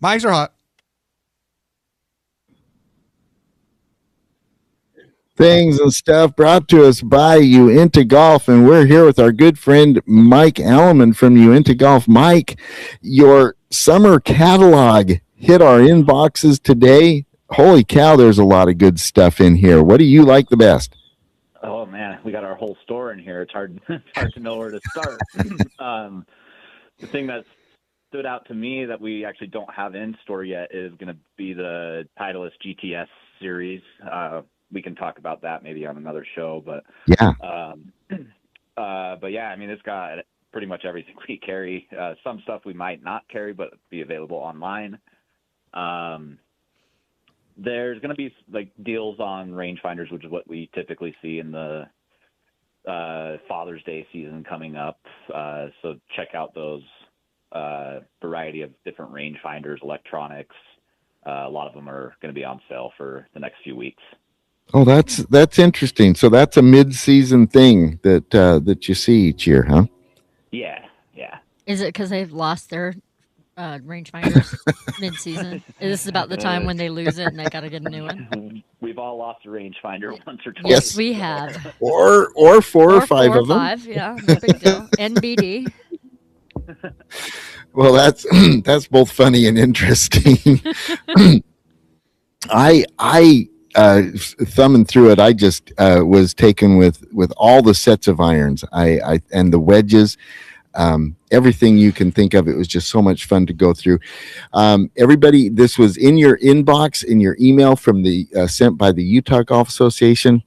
Mics are hot.
Things and stuff brought to us by Uinta Golf, and we're here with our good friend Mike Alleman from Uinta Golf. Mike, your summer catalog hit our inboxes today. Holy cow, there's a lot of good stuff in here. What do you like the best?
Oh man, we got our whole store in here. It's hard to know where to start. The thing that stood out to me that we actually don't have in store yet is going to be the Titleist GTS series. We can talk about that maybe on another show, but
yeah,
I mean, it's got pretty much everything we carry. Some stuff we might not carry, but be available online. There's going to be like deals on rangefinders, which is what we typically see in the Father's Day season coming up. So check out those variety of different rangefinders, electronics. A lot of them are going to be on sale for the next few weeks.
Oh, that's interesting. So that's a mid-season thing that you see each year, huh?
Yeah.
Is it because they've lost their rangefinders mid-season? Is this about the time when they lose it and they got to get a new one?
We've all lost a rangefinder once or twice.
Yes, we have.
Or four or five of them.
Yeah, no big deal. NBD.
Well, that's both funny and interesting. I thumbing through it, I just was taken with all the sets of irons, I and the wedges, everything you can think of. It was just so much fun to go through. Everybody, this was in your inbox, in your email from the sent by the Utah Golf Association.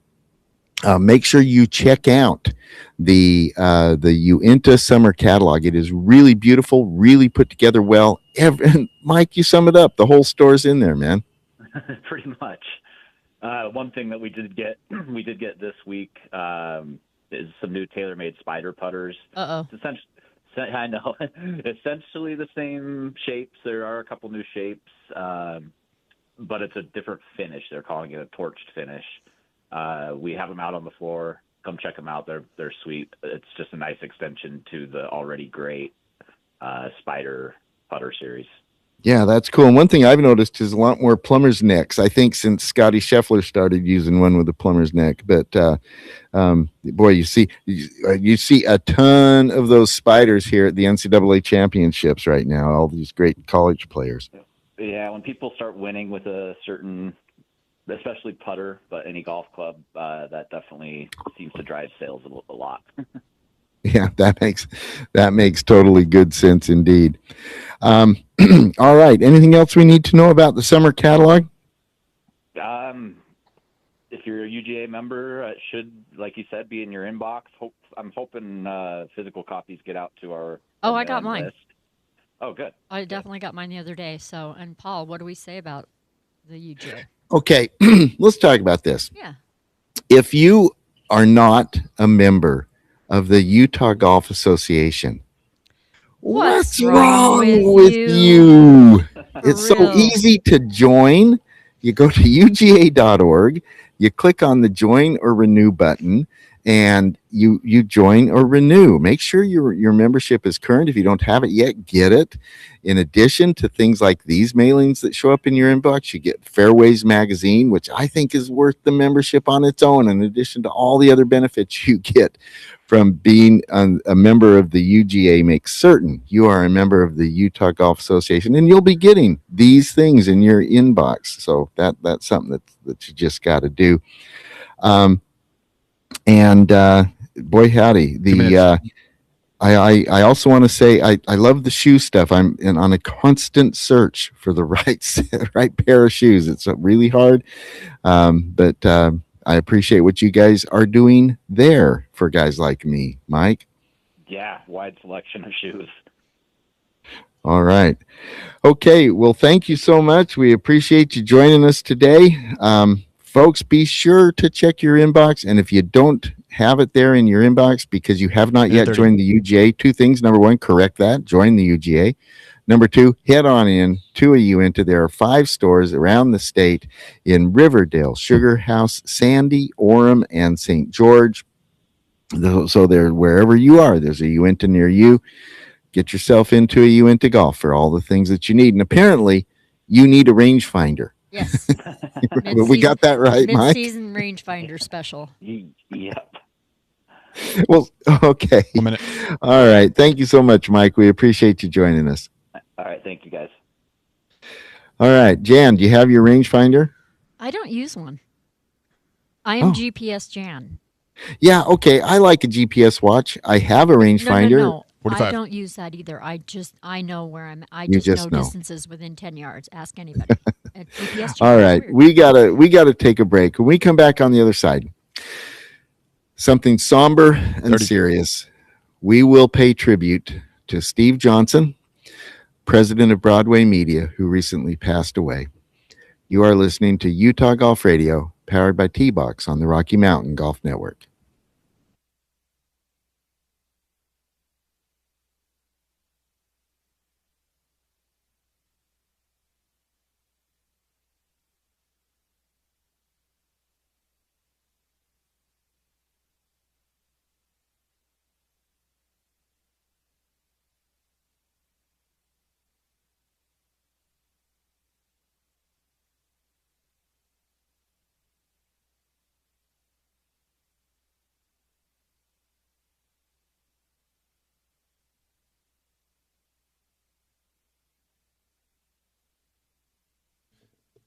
Make sure you check out the Uinta summer catalog. It is really beautiful, really put together well. Mike, you sum it up. The whole store's in there, man.
Pretty much. One thing that we did get this week is some new TaylorMade Spider putters. I know, essentially the same shapes. There are a couple new shapes, but it's a different finish. They're calling it a torched finish. We have them out on the floor. Come check them out. They're sweet. It's just a nice extension to the already great Spider putter series.
Yeah, that's cool. And one thing I've noticed is a lot more plumber's necks, I think, since Scotty Scheffler started using one with a plumber's neck. But boy, you see a ton of those Spiders here at the NCAA championships right now. All these great college players.
Yeah, when people start winning with a certain, especially putter, but any golf club, that definitely seems to drive sales a lot.
Yeah, that makes totally good sense indeed. All right. Anything else we need to know about the summer catalog?
If you're a UGA member, it should, like you said, be in your inbox. I'm hoping physical copies get out to our.
I got mine.
List. Oh, good.
I definitely got mine the other day. So, and Paul, what do we say about the UGA?
Okay, let's talk about this.
Yeah.
If you are not a member of the Utah Golf Association, what's wrong with you? It's so easy to join. You go to uga.org, you click on the join or renew button, and you join or renew. Make sure your membership is current. If you don't have it yet, get it. In addition to things like these mailings that show up in your inbox, you get Fairways magazine, which I think is worth the membership on its own, in addition to all the other benefits you get from being a member of the UGA. Make certain you are a member of the Utah Golf Association, and you'll be getting these things in your inbox. So that's something that you just got to do. And boy, howdy, I also want to say I love the shoe stuff. I'm on a constant search for the right pair of shoes. It's really hard, but I appreciate what you guys are doing there for guys like me, Mike.
Yeah, wide selection of shoes.
All right. Okay. Well, thank you so much. We appreciate you joining us today. Folks, be sure to check your inbox. And if you don't have it there in your inbox because you have not yet joined the UGA, two things. Number one, correct that. Join the UGA. Number two, head on in to a Uinta. There are 5 stores around the state in Riverdale, Sugar House, Sandy, Orem, and St. George. So there, wherever you are, there's a Uinta near you. Get yourself into a Uinta Golf for all the things that you need. And apparently, you need a rangefinder.
Yes.
We got that right, Mike?
Mid-season rangefinder special.
Yep.
Well, okay.
1 minute.
All right. Thank you so much, Mike. We appreciate you joining us.
All right. Thank you, guys.
All right. Jan, do you have your rangefinder?
I don't use one. I am GPS Jan.
Yeah, okay. I like a GPS watch. I have a rangefinder.
No. I don't use that either. I know where I'm. I just know distances within 10 yards. Ask anybody. GPS
All right. We gotta take a break. When we come back on the other side, something somber and serious. We will pay tribute to Steve Johnson, president of Broadway Media, who recently passed away. You are listening to Utah Golf Radio, powered by T-Box on the Rocky Mountain Golf Network.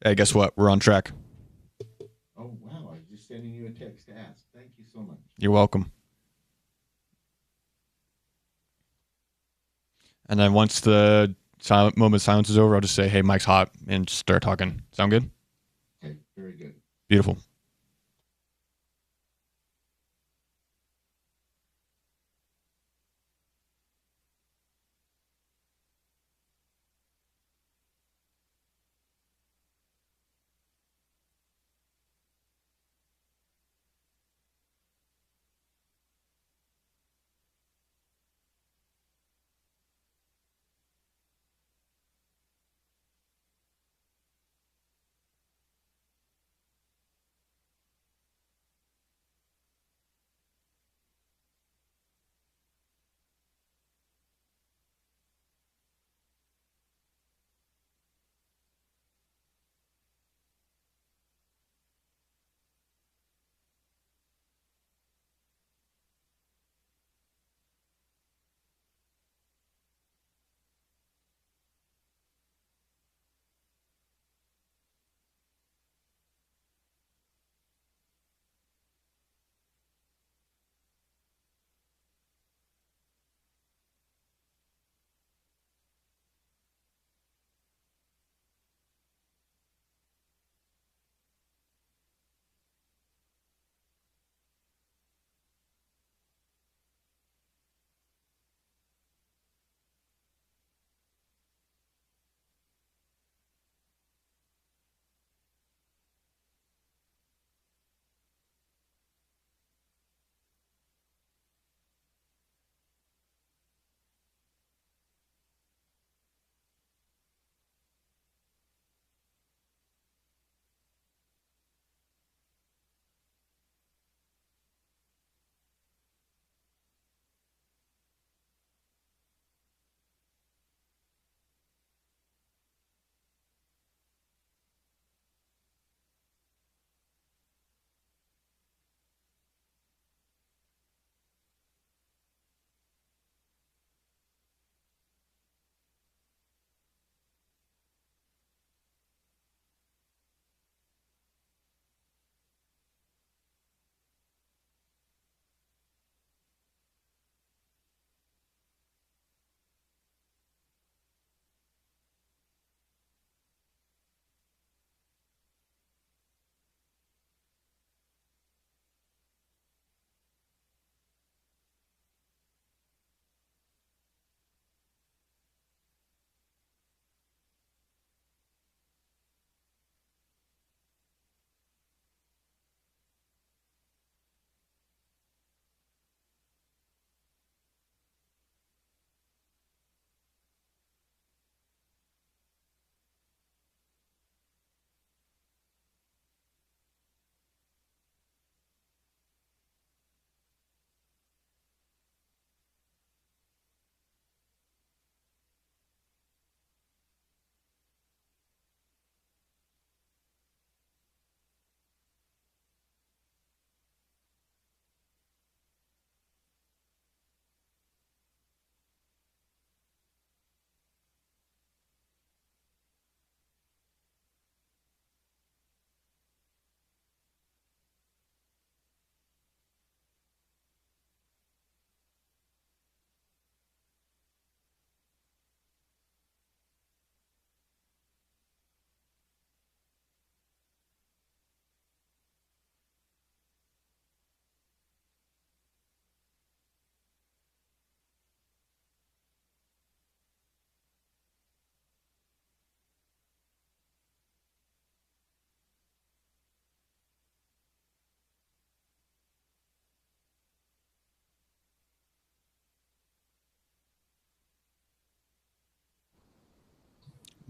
Hey, guess what? We're on track.
Oh, wow. I was just sending you a text to ask. Thank you so much.
You're welcome. And then once the moment of silence is over, I'll just say, hey, Mike's hot, and just start talking. Sound good?
Okay, very good.
Beautiful.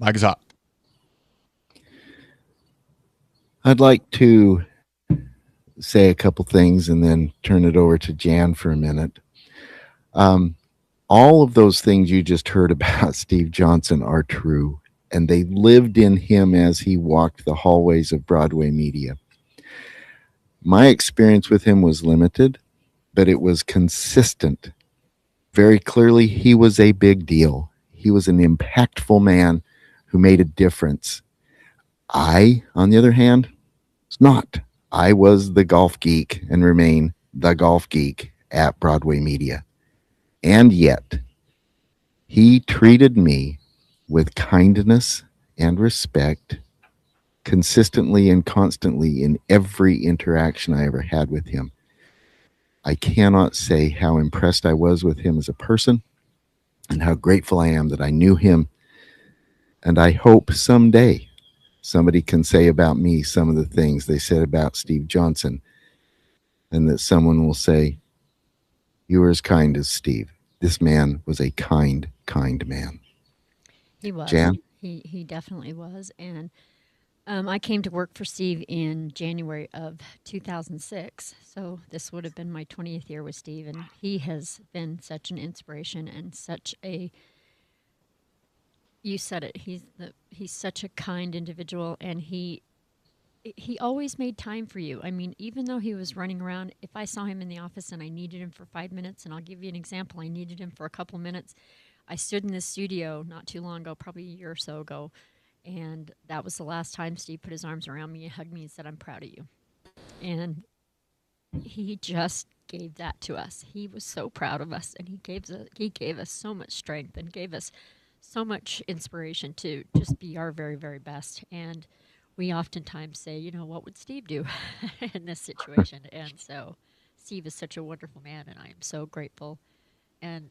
Mike is hot.
I'd like to say a couple things and then turn it over to Jan for a minute. All of those things you just heard about Steve Johnson are true, and they lived in him as he walked the hallways of Broadway Media. My experience with him was limited, but it was consistent. Very clearly, he was a big deal. He was an impactful man who made a difference. I, on the other hand, was not. I was the golf geek and remain the golf geek at Broadway Media. And yet, he treated me with kindness and respect consistently and constantly in every interaction I ever had with him. I cannot say how impressed I was with him as a person and how grateful I am that I knew him. And I hope someday somebody can say about me some of the things they said about Steve Johnson, and that someone will say, you were as kind as Steve. This man was a kind man.
He was.
Jan?
He definitely was. And I came to work for Steve in January of 2006. So this would have been my 20th year with Steve. And he has been such an inspiration and such a, you said it, he's such a kind individual, and he always made time for you. I mean, even though he was running around, if I saw him in the office and I needed him for 5 minutes, and I'll give you an example, I needed him for a couple minutes. I stood in this studio not too long ago, probably a year or so ago, and that was the last time Steve put his arms around me and hugged me and said, I'm proud of you. And he just gave that to us. He was so proud of us, and he gave us so much strength and gave us so much inspiration to just be our very, very best. And we oftentimes say, you know, what would Steve do in this situation? And so Steve is such a wonderful man, and I am so grateful and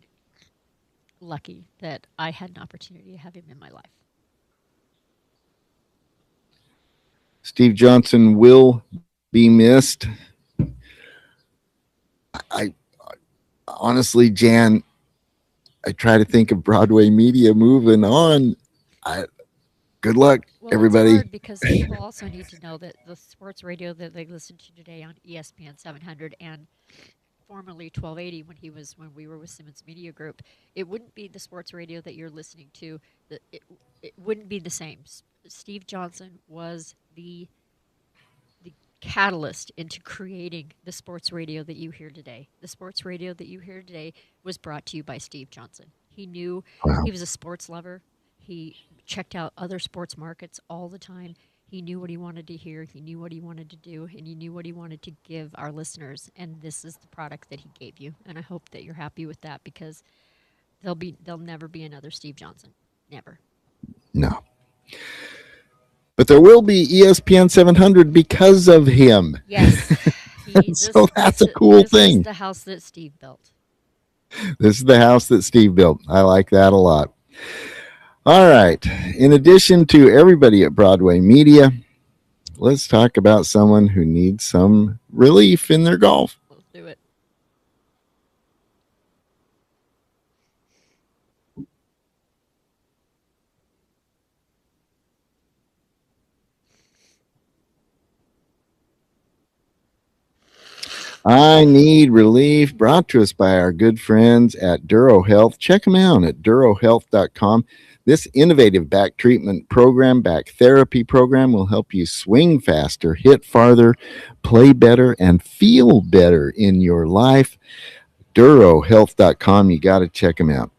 lucky that I had an opportunity to have him in my life.
Steve Johnson will be missed. I honestly, Jan, I try to think of Broadway Media moving on. Good luck, everybody.
It's hard because people also need to know that the sports radio that they listen to today on ESPN 700 and formerly 1280 when we were with Simmons Media Group, it wouldn't be the sports radio that you're listening to. It wouldn't be the same. Steve Johnson was the catalyst into creating the sports radio that you hear today. The sports radio that you hear today was brought to you by Steve Johnson. He knew He was a sports lover. He checked out other sports markets all the time. He knew what he wanted to hear. He knew what he wanted to do, and he knew what he wanted to give our listeners. And this is the product that he gave you. And I hope that you're happy with that, because there'll never be another Steve Johnson. Never.
No. But there will be ESPN 700 because of him.
Yes.
So that's a cool thing.
This is the house that Steve built.
This is the house that Steve built. I like that a lot. All right. In addition to everybody at Broadway Media, let's talk about someone who needs some relief in their golf.
Let's do it.
I Need Relief, brought to us by our good friends at Duro Health. Check them out at durohealth.com. This innovative back treatment program, back therapy program, will help you swing faster, hit farther, play better, and feel better in your life. Durohealth.com. You got to check them out.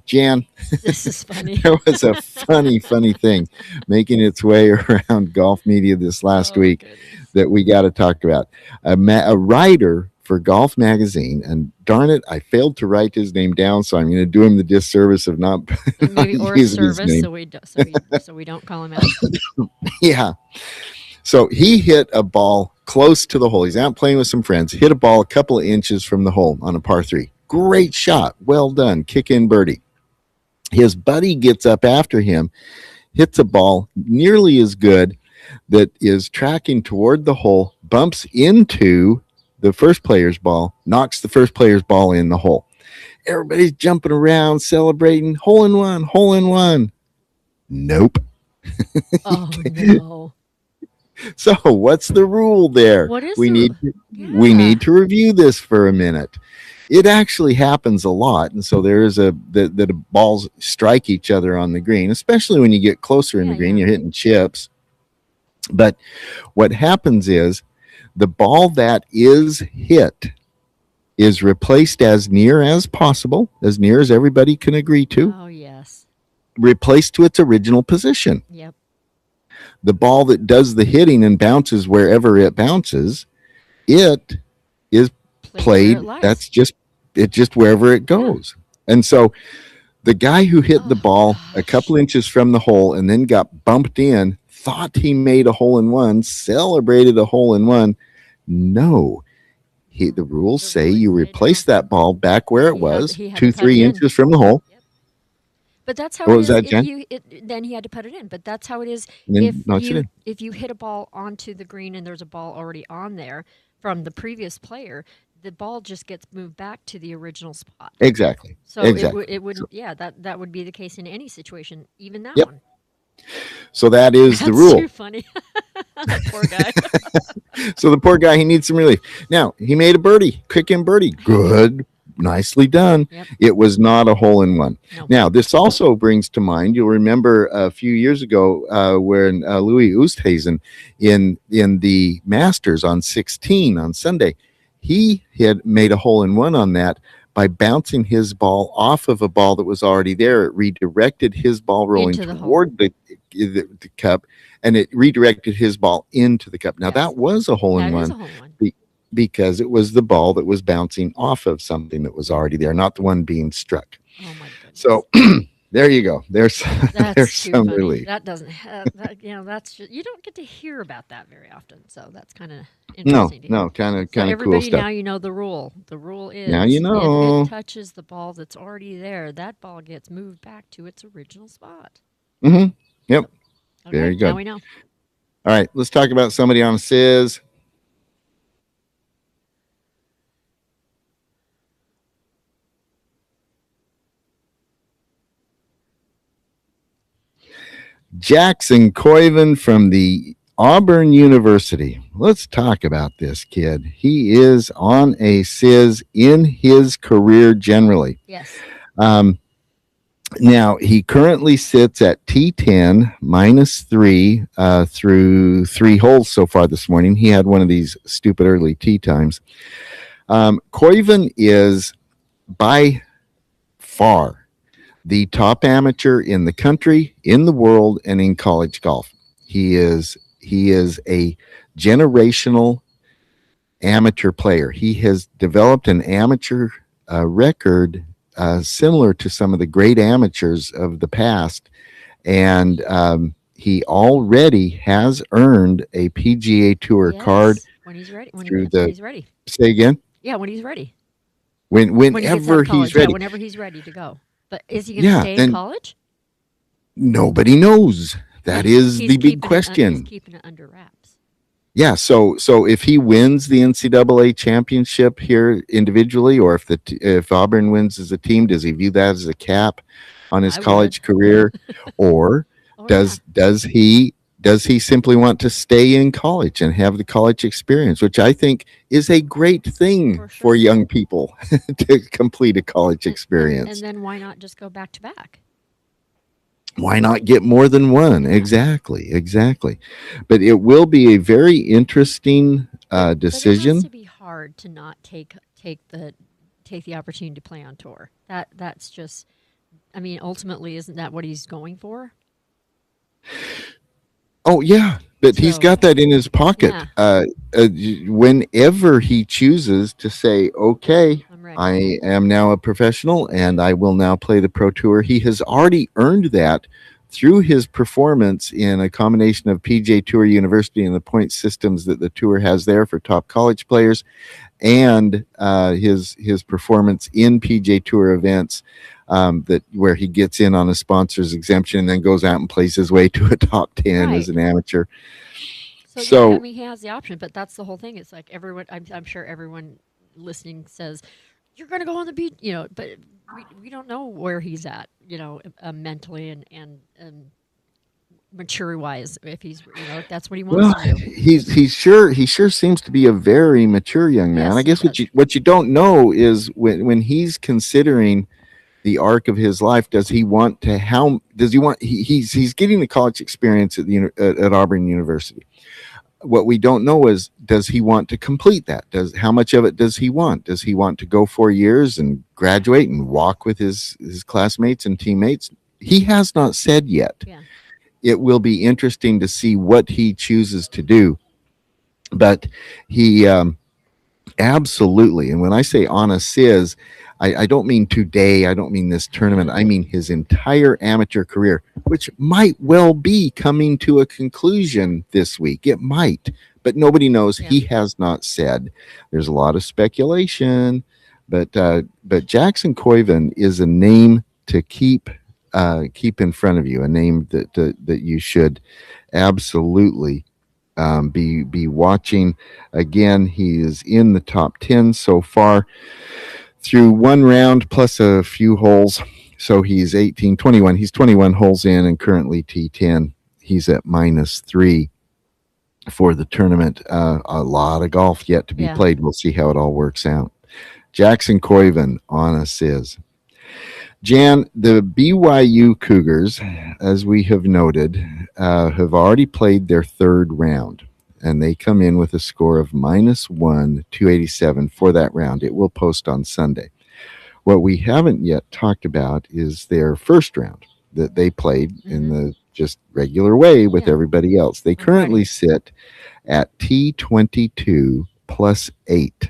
Jan,
this is funny.
There was a funny thing making its way around golf media this last week that we got to talk about. A writer for Golf Magazine, and darn it, I failed to write his name down, so I'm going to do him the disservice of not
maybe or
using
service,
his name.
so we don't call him out.
Yeah. So he hit a ball close to the hole. He's out playing with some friends, hit a ball a couple of inches from the hole on a par 3. Great shot. Well done. Kick in birdie. His buddy gets up after him, hits a ball nearly as good that is tracking toward the hole, bumps into the first player's ball, knocks the first player's ball in the hole. Everybody's jumping around, celebrating. Hole in one, hole in one. Nope.
Oh no.
So what's the rule there?
What is
we need
yeah.
need to review this for a minute. It actually happens a lot, and so there is the balls strike each other on the green, especially when you get closer in the green. You're hitting chips. But what happens is the ball that is hit is replaced as near as possible, as near as everybody can agree to.
Oh yes.
Replaced to its original position.
Yep.
The ball that does the hitting and bounces wherever it bounces, it is played. That's just wherever it goes. Yeah. And so the guy who hit the ball a couple inches from the hole and then got bumped in, thought he made a hole in one, celebrated a hole in one. No. The rules say you replace that ball back where it was, 2-3 inches from the hole.
Yep. But that's how it is. Then he had to put it in. But that's how it is if you hit a ball onto the green and there's a ball already on there from the previous player, the ball just gets moved back to the original spot.
Exactly.
So it would that would be the case in any situation, even that one.
So that's the rule.
Too funny. Poor guy.
So the poor guy, he needs some relief. Now, he made a birdie, kick-in birdie. Good. Nicely done. Yep. It was not a hole in one. No. Now, this also brings to mind, you'll remember a few years ago when Louis Oosthuizen in the Masters on 16 on Sunday, he had made a hole in one on that by bouncing his ball off of a ball that was already there. It redirected his ball rolling toward the cup, and it redirected his ball into the cup. Now, that was a hole in one. Because it was the ball that was bouncing off of something that was already there, not the one being struck. Oh my goodness. So there you go. There's some relief.
That doesn't have that's just, you don't get to hear about that very often. So that's kind of interesting.
No, kind of cool stuff.
Everybody now you know the rule. The rule is
now you know
if it touches the ball that's already there, that ball gets moved back to its original spot.
Mm-hmm. Yep.
Okay,
very good.
Now we know.
All right, let's talk about somebody on Sizz. Jackson Koiven from the Auburn University. Let's talk about this kid. He is on a Sizz in his career generally.
Yes.
Now, he currently sits at T10 -3 through 3 holes so far this morning. He had one of these stupid early tee times. Koiven is by far the top amateur in the country, in the world, and in college golf. He is a generational amateur player. He has developed an amateur record similar to some of the great amateurs of the past, and he already has earned a PGA Tour card.
When he's ready.
When
he's ready.
Say again?
Yeah, when he's ready.
Whenever he's ready.
Yeah, whenever he's ready to go. But is he going to stay in college?
Nobody knows. That is the big question.
He's keeping it under wraps.
Yeah, so if he wins the NCAA championship here individually, or if Auburn wins as a team, does he view that as a cap on his college career, or does he simply want to stay in college and have the college experience, which I think is a great thing for young people to complete a college experience.
And then why not just go back to back?
Why not get more than one? Exactly. But it will be a very interesting decision.
But it has to be hard to not take the opportunity to play on tour. That's just, I mean, ultimately, isn't that what he's going for?
Oh yeah, but he's got that in his pocket. Yeah. Whenever he chooses to say, "Okay, I am now a professional and I will now play the Pro Tour," he has already earned that through his performance in a combination of PGA Tour University and the point systems that the tour has there for top college players, and his performance in PGA Tour events. Where he gets in on a sponsor's exemption and then goes out and plays his way to a top 10 as an amateur.
So I mean, he has the option, but that's the whole thing. It's like everyone, I'm sure everyone listening says, you're going to go on the beach, but we don't know where he's at, mentally and mature wise, if he's, if that's what he wants to do.
He sure seems to be a very mature young man.
Yes,
I guess what you don't know is when he's considering the arc of his life, does he want he's getting the college experience at Auburn University. What we don't know is, does he want to complete that? How much of it does he want? Does he want to go 4 years and graduate and walk with his classmates and teammates? He has not said yet.
Yeah.
It will be interesting to see what he chooses to do. But he absolutely, and when I say on a Sis, I don't mean today, I don't mean this tournament, I mean his entire amateur career, which might well be coming to a conclusion this week. It might, but nobody knows. Yeah. He has not said. There's a lot of speculation, but Jackson Koiven is a name to keep in front of you, a name that you should absolutely be watching. Again, he is in the top 10 so far through one round plus a few holes. So he's 21. He's 21 holes in and currently T10. He's at -3 for the tournament. A lot of golf yet to be played. We'll see how it all works out. Jackson Koiven on a Sis. Jan, the BYU Cougars, as we have noted, have already played their third round, and they come in with a score of -1, 287 for that round. It will post on Sunday. What we haven't yet talked about is their first round that they played in the just regular way with everybody else. They currently sit at T22 +8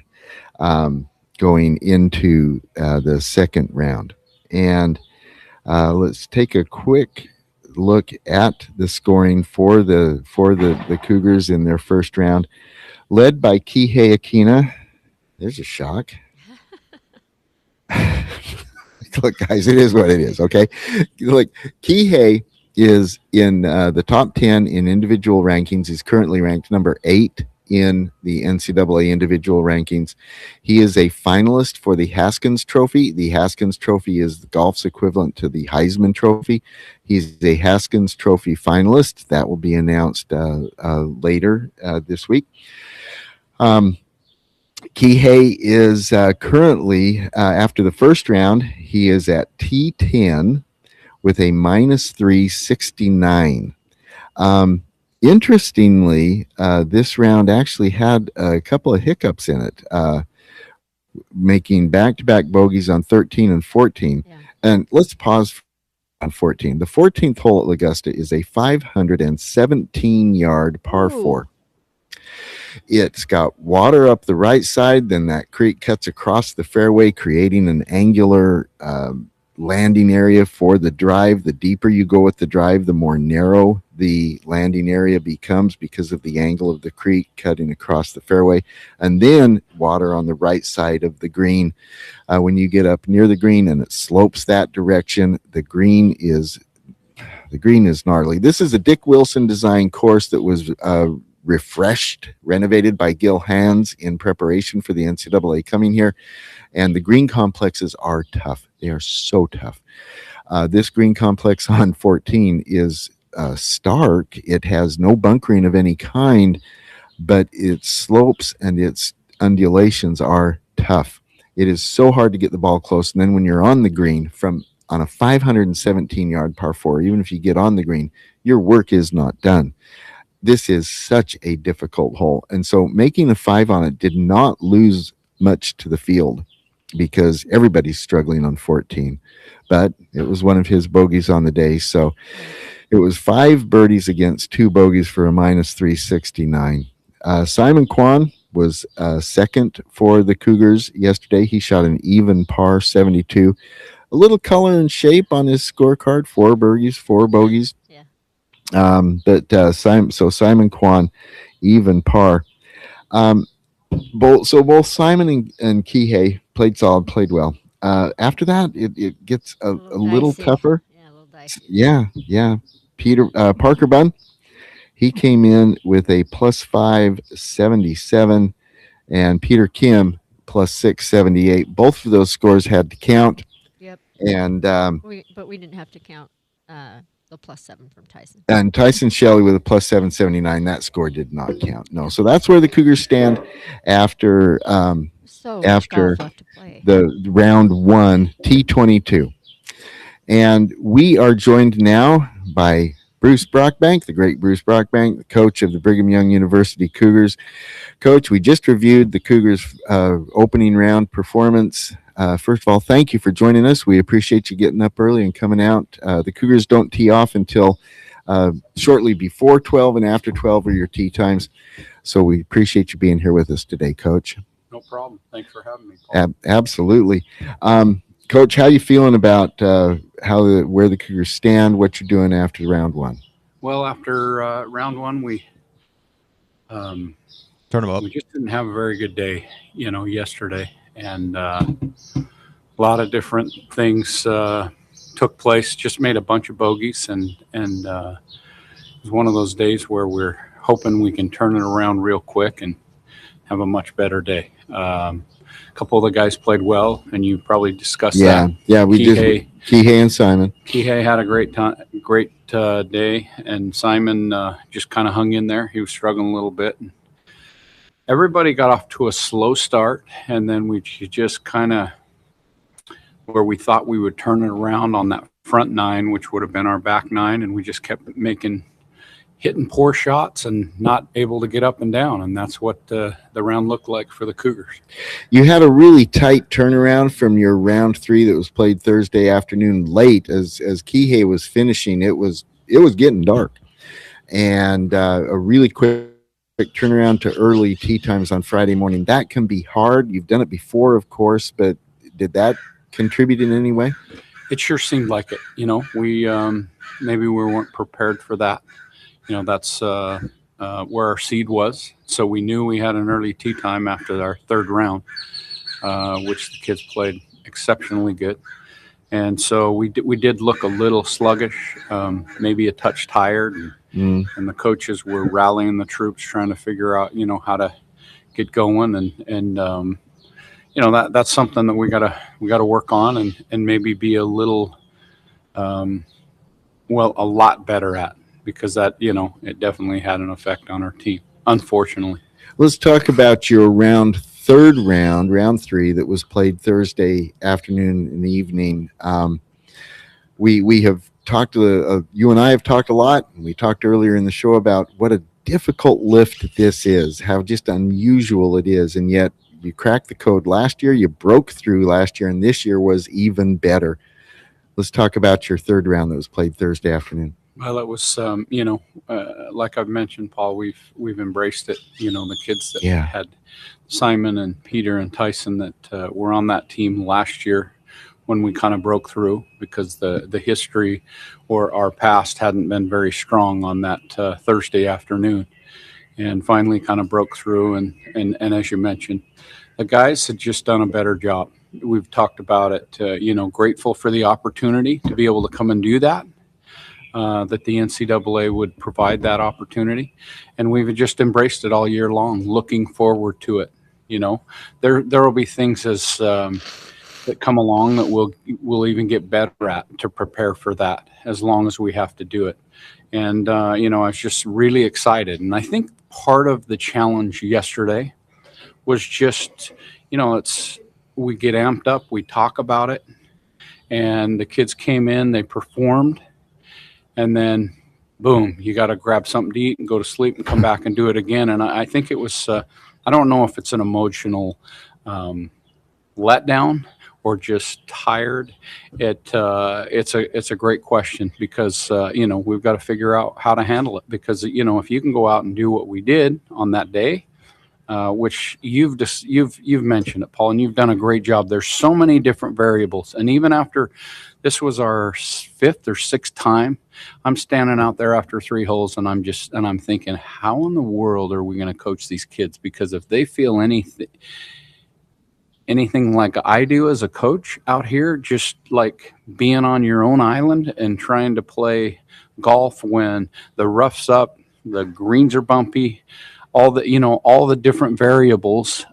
going into the second round. And let's take a quick look at the scoring for the Cougars in their first round, led by Kihei Akina. There's a shock. Look, guys, it is what it is. Okay, look, Kihei is in the top 10 in individual rankings. He's currently ranked number 8 in the NCAA individual rankings. He is a finalist for the Haskins Trophy. The Haskins Trophy is the golf's equivalent to the Heisman Trophy. He's a Haskins Trophy finalist. That will be announced later this week. Kihei is currently, after the first round, he is at T10 with a -369. Interestingly, this round actually had a couple of hiccups in it, making back-to-back bogeys on 13 and 14. Yeah. And let's pause on 14. The 14th hole at Augusta is a 517-yard par 4. It's got water up the right side, then that creek cuts across the fairway, creating an angular landing area for the drive. The deeper you go with the drive, the more narrow the landing area becomes because of the angle of the creek cutting across the fairway. And then water on the right side of the green. When you get up near the green and it slopes that direction, the green is gnarly. This is a Dick Wilson design course that was renovated by Gil Hands in preparation for the NCAA coming here. And the green complexes are tough. They are so tough. This green complex on 14 is stark. It has no bunkering of any kind, but its slopes and its undulations are tough. It is so hard to get the ball close. And then when you're on the green on a 517-yard par 4, even if you get on the green, your work is not done. This is such a difficult hole. And so making a 5 on it did not lose much to the field because everybody's struggling on 14. But it was one of his bogeys on the day. So it was 5 birdies against 2 bogeys for a -369. Simon Kwan was second for the Cougars yesterday. He shot an even par 72. A little color and shape on his scorecard, 4 birdies, 4 bogeys.
Yeah.
Simon Kwan, even par. Both Simon and Kihei played solid, played well. After that, it gets a little tougher.
Yeah, a little dicey.
Yeah. Parker Bunn, he came in with a +577, and Peter Kim +678. Both of those scores had to count.
Yep.
And
but we didn't have to count the +7 from Tyson.
And Tyson Shelley with a +779. That score did not count. No. So that's where the Cougars stand after after the round 1 T22. And we are joined now by Bruce Brockbank, the great Bruce Brockbank, the coach of the Brigham Young University Cougars. Coach, we just reviewed the Cougars' opening round performance. First of all, thank you for joining us. We appreciate you getting up early and coming out. The Cougars don't tee off until shortly before 12 and after 12 are your tee times. So we appreciate you being here with us today, Coach.
No problem. Thanks for having me, Paul.
Absolutely. Coach, how are you feeling about where the Cougars stand, what you're doing after round 1?
Well, after round 1, we
turn them up.
We just didn't have a very good day, yesterday, and a lot of different things took place. Just made a bunch of bogeys, and it was one of those days where we're hoping we can turn it around real quick and have a much better day. A couple of the guys played well, and you probably discussed that.
Yeah, we did. Kihei and Simon.
Kihei had a great day, and Simon just kind of hung in there. He was struggling a little bit. Everybody got off to a slow start, and then we just kind of, where we thought we would turn it around on that front 9, which would have been our back 9, and we just kept hitting poor shots and not able to get up and down, and that's what the round looked like for the Cougars.
You had a really tight turnaround from your round 3 that was played Thursday afternoon late. As Kihei was finishing, it was getting dark, and a really quick turnaround to early tee times on Friday morning. That can be hard. You've done it before, of course, but did that contribute in any way?
It sure seemed like it. We maybe we weren't prepared for that. That's where our seed was. So we knew we had an early tee time after our 3rd round, which the kids played exceptionally good. And so we did look a little sluggish, maybe a touch tired. And the coaches were rallying the troops, trying to figure out, how to get going. And that's something that we gotta work on and maybe be a little, a lot better at. Because that, it definitely had an effect on our team, unfortunately.
Let's talk about your round 3 that was played Thursday afternoon and evening. We have talked you and I have talked a lot, and we talked earlier in the show about what a difficult lift this is, how just unusual it is, and yet you cracked the code last year, you broke through last year, and this year was even better. Let's talk about your 3rd round that was played Thursday afternoon.
Well, it was, like I've mentioned, Paul, we've embraced it. The kids that had Simon and Peter and Tyson that were on that team last year when we kind of broke through, because the history or our past hadn't been very strong on that Thursday afternoon, and finally kind of broke through. And as you mentioned, the guys had just done a better job. We've talked about it, grateful for the opportunity to be able to come and do that. That the NCAA would provide that opportunity, and we've just embraced it all year long, looking forward to it. There will be things as that come along that we'll even get better at to prepare for that, as long as we have to do it. And I was just really excited, and I think part of the challenge yesterday was just, we get amped up, we talk about it, and the kids came in, they performed. And then, boom, you got to grab something to eat and go to sleep and come back and do it again. And I think it was, I don't know if it's an emotional letdown or just tired. It's a great question, because, we've got to figure out how to handle it. Because, if you can go out and do what we did on that day, which you've mentioned it, Paul, and you've done a great job. There's so many different variables. And even after this was our 5th or 6th time, I'm standing out there after 3 holes, and I'm thinking, how in the world are we going to coach these kids? Because if they feel anything like I do as a coach out here, just like being on your own island and trying to play golf when the rough's up, the greens are bumpy, all the different variables,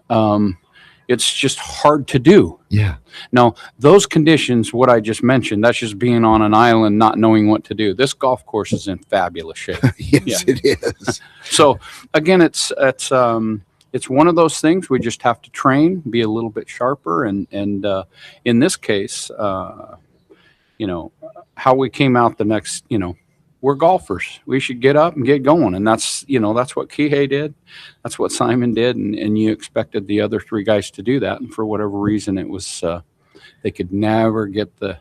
It's just hard to do.
Yeah.
Now, those conditions, what I just mentioned, that's just being on an island, not knowing what to do. This golf course is in fabulous shape.
Yes, it is.
So again, it's one of those things we just have to train, be a little bit sharper, and in this case, you know, how we came out the next, you know, we're golfers. We should get up and get going. And that's, you know, that's what Kihei did. That's what Simon did. And you expected the other three guys to do that. And for whatever reason, it was, they could never get the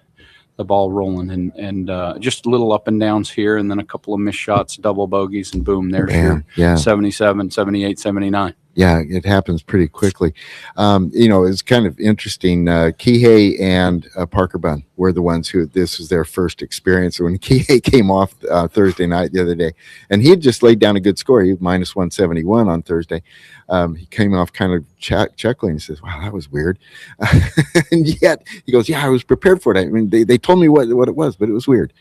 ball rolling, and just little up and downs here. And then a couple of missed shots, double bogeys, and boom, there's your 77, 78, 79.
Yeah, it happens pretty quickly. You know, it's kind of interesting. Kihei and Parker Bunn were the ones who this was their first experience. When Kihei came off Thursday night the other day, and he had just laid down a good score. He was minus 171 on Thursday. He came off kind of chuckling. He says, "Wow, that was weird." And yet he goes, "Yeah, I was prepared for it. I mean, they told me what it was, but it was weird."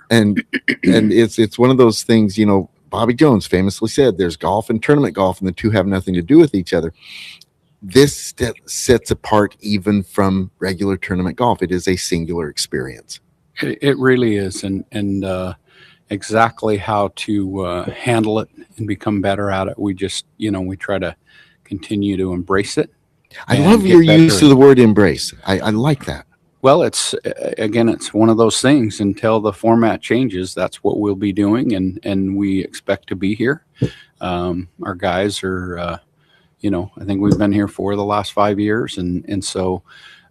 And it's one of those things, you know. Bobby Jones famously said, "There's golf and tournament golf, and the two have nothing to do with each other." This sets apart even from regular tournament golf. It is a singular experience.
It really is, and exactly how to handle it and become better at it. We just, you know, we try to continue to embrace it.
I love your use of the word embrace. I like that.
Well, it's one of those things. Until the format changes, that's what we'll be doing, and we expect to be here. Our guys are, you know, I think we've been here for the last 5 years, and so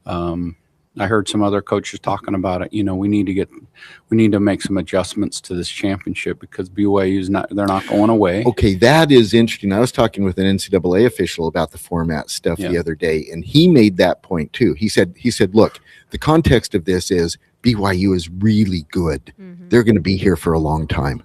I heard some other coaches talking about it. You know, we need to make some adjustments to this championship because BYU's they're not going away.
Okay, that is interesting. I was talking with an NCAA official about the format stuff the other day, and he made that point too. He said, look, the context of this is BYU is really good. Mm-hmm. They're going to be here for a long time.